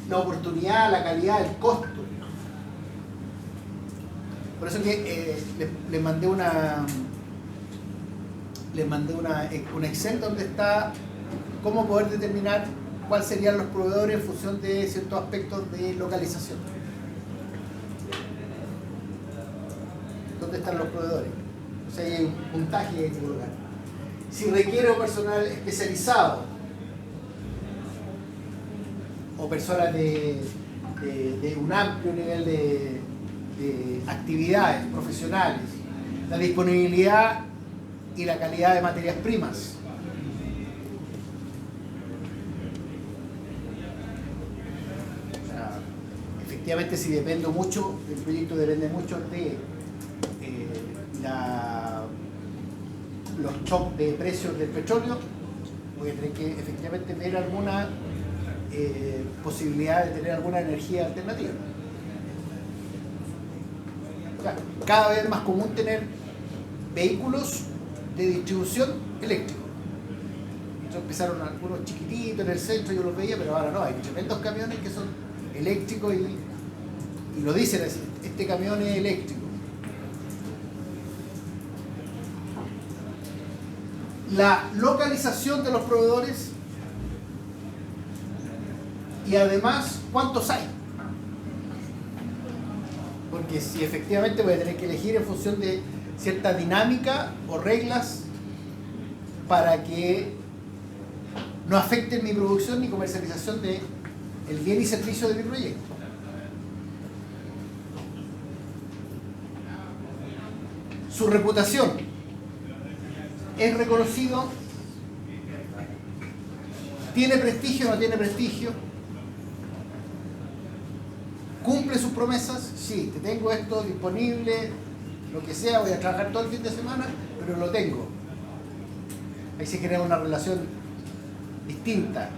la oportunidad, la calidad, el costo? Por eso que les mandé un Excel donde está cómo poder determinar cuáles serían los proveedores en función de ciertos aspectos de localización. ¿Dónde están los proveedores? O sea, hay un puntaje que hay que colocar. Si requiero personal especializado o personas de un amplio nivel de actividades profesionales, la disponibilidad y la calidad de materias primas. O sea, efectivamente, si dependo mucho, el proyecto depende mucho de los shocks de precios del petróleo, voy a tener que efectivamente ver alguna posibilidad de tener alguna energía alternativa. O sea, cada vez es más común tener vehículos de distribución eléctrico. Entonces empezaron algunos chiquititos en el centro, yo los veía, pero ahora no, hay tremendos camiones que son eléctricos y lo dicen así, este camión es eléctrico. La localización de los proveedores y además ¿cuántos hay? Porque si efectivamente voy a tener que elegir en función de cierta dinámica o reglas para que no afecten mi producción ni comercialización de el bien y servicio de mi proyecto. Su reputación es reconocido, tiene prestigio o no tiene prestigio, cumple sus promesas, sí, te tengo esto disponible, lo que sea, voy a trabajar todo el fin de semana, pero lo tengo. Ahí se crea una relación distinta.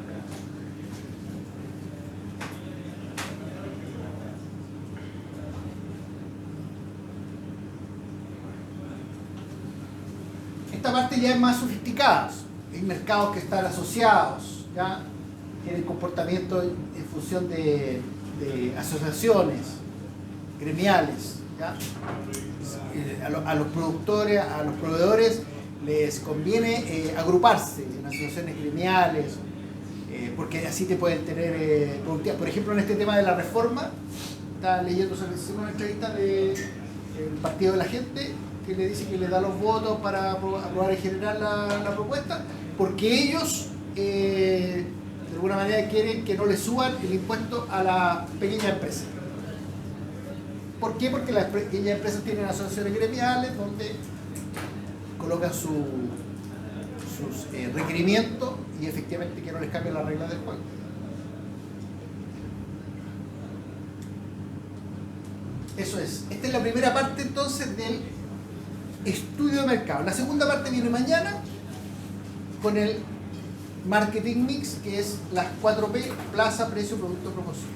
Esta parte ya es más sofisticada. Hay mercados que están asociados, ¿ya? Tienen comportamiento en función de asociaciones gremiales, ¿ya? A los productores, a los proveedores les conviene agruparse en asociaciones gremiales, porque así te pueden tener productividad. Por ejemplo, en este tema de la reforma, está leyendo sobre una entrevista del Partido de la Gente, que le dice que le da los votos para aprobar en general la propuesta, porque ellos de alguna manera quieren que no le suban el impuesto a la pequeña empresa. ¿Por qué? Porque las pequeñas empresas tienen asociaciones gremiales donde colocan sus requerimientos y efectivamente que no les cambien las reglas del juego. Eso es. Esta es la primera parte entonces del estudio de mercado. La segunda parte viene mañana con el marketing mix, que es las 4P: plaza, precio, producto, promoción.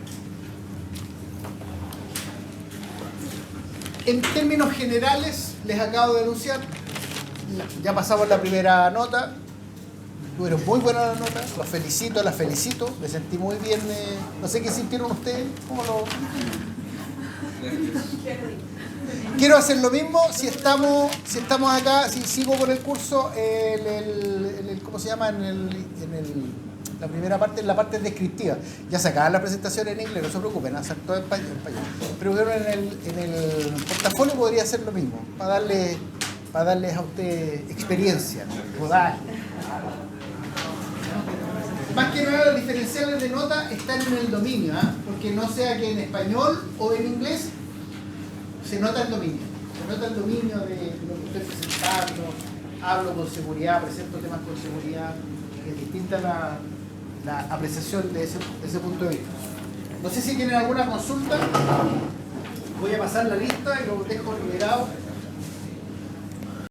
En términos generales, les acabo de anunciar, ya pasamos la primera nota, tuvieron muy buena la nota, los felicito, las felicito, me sentí muy bien, no sé qué sintieron ustedes, ¿cómo lo...? Quiero hacer lo mismo si estamos acá, si sigo con el curso, ¿cómo se llama? La primera parte, en la parte descriptiva. Ya se acaban las presentaciones en inglés, no se preocupen, hacen todo en español. Pero en el portafolio podría hacer lo mismo, para darles a usted experiencia, rodar. Más que nada, los diferenciales de nota están en el dominio, ¿eh? Porque no sea que en español o en inglés se nota el dominio. Se nota el dominio de lo que estoy presentando, hablo con seguridad, presento temas con seguridad, es distinta la apreciación de ese punto de vista. No sé si tienen alguna consulta, voy a pasar la lista y lo dejo liberado.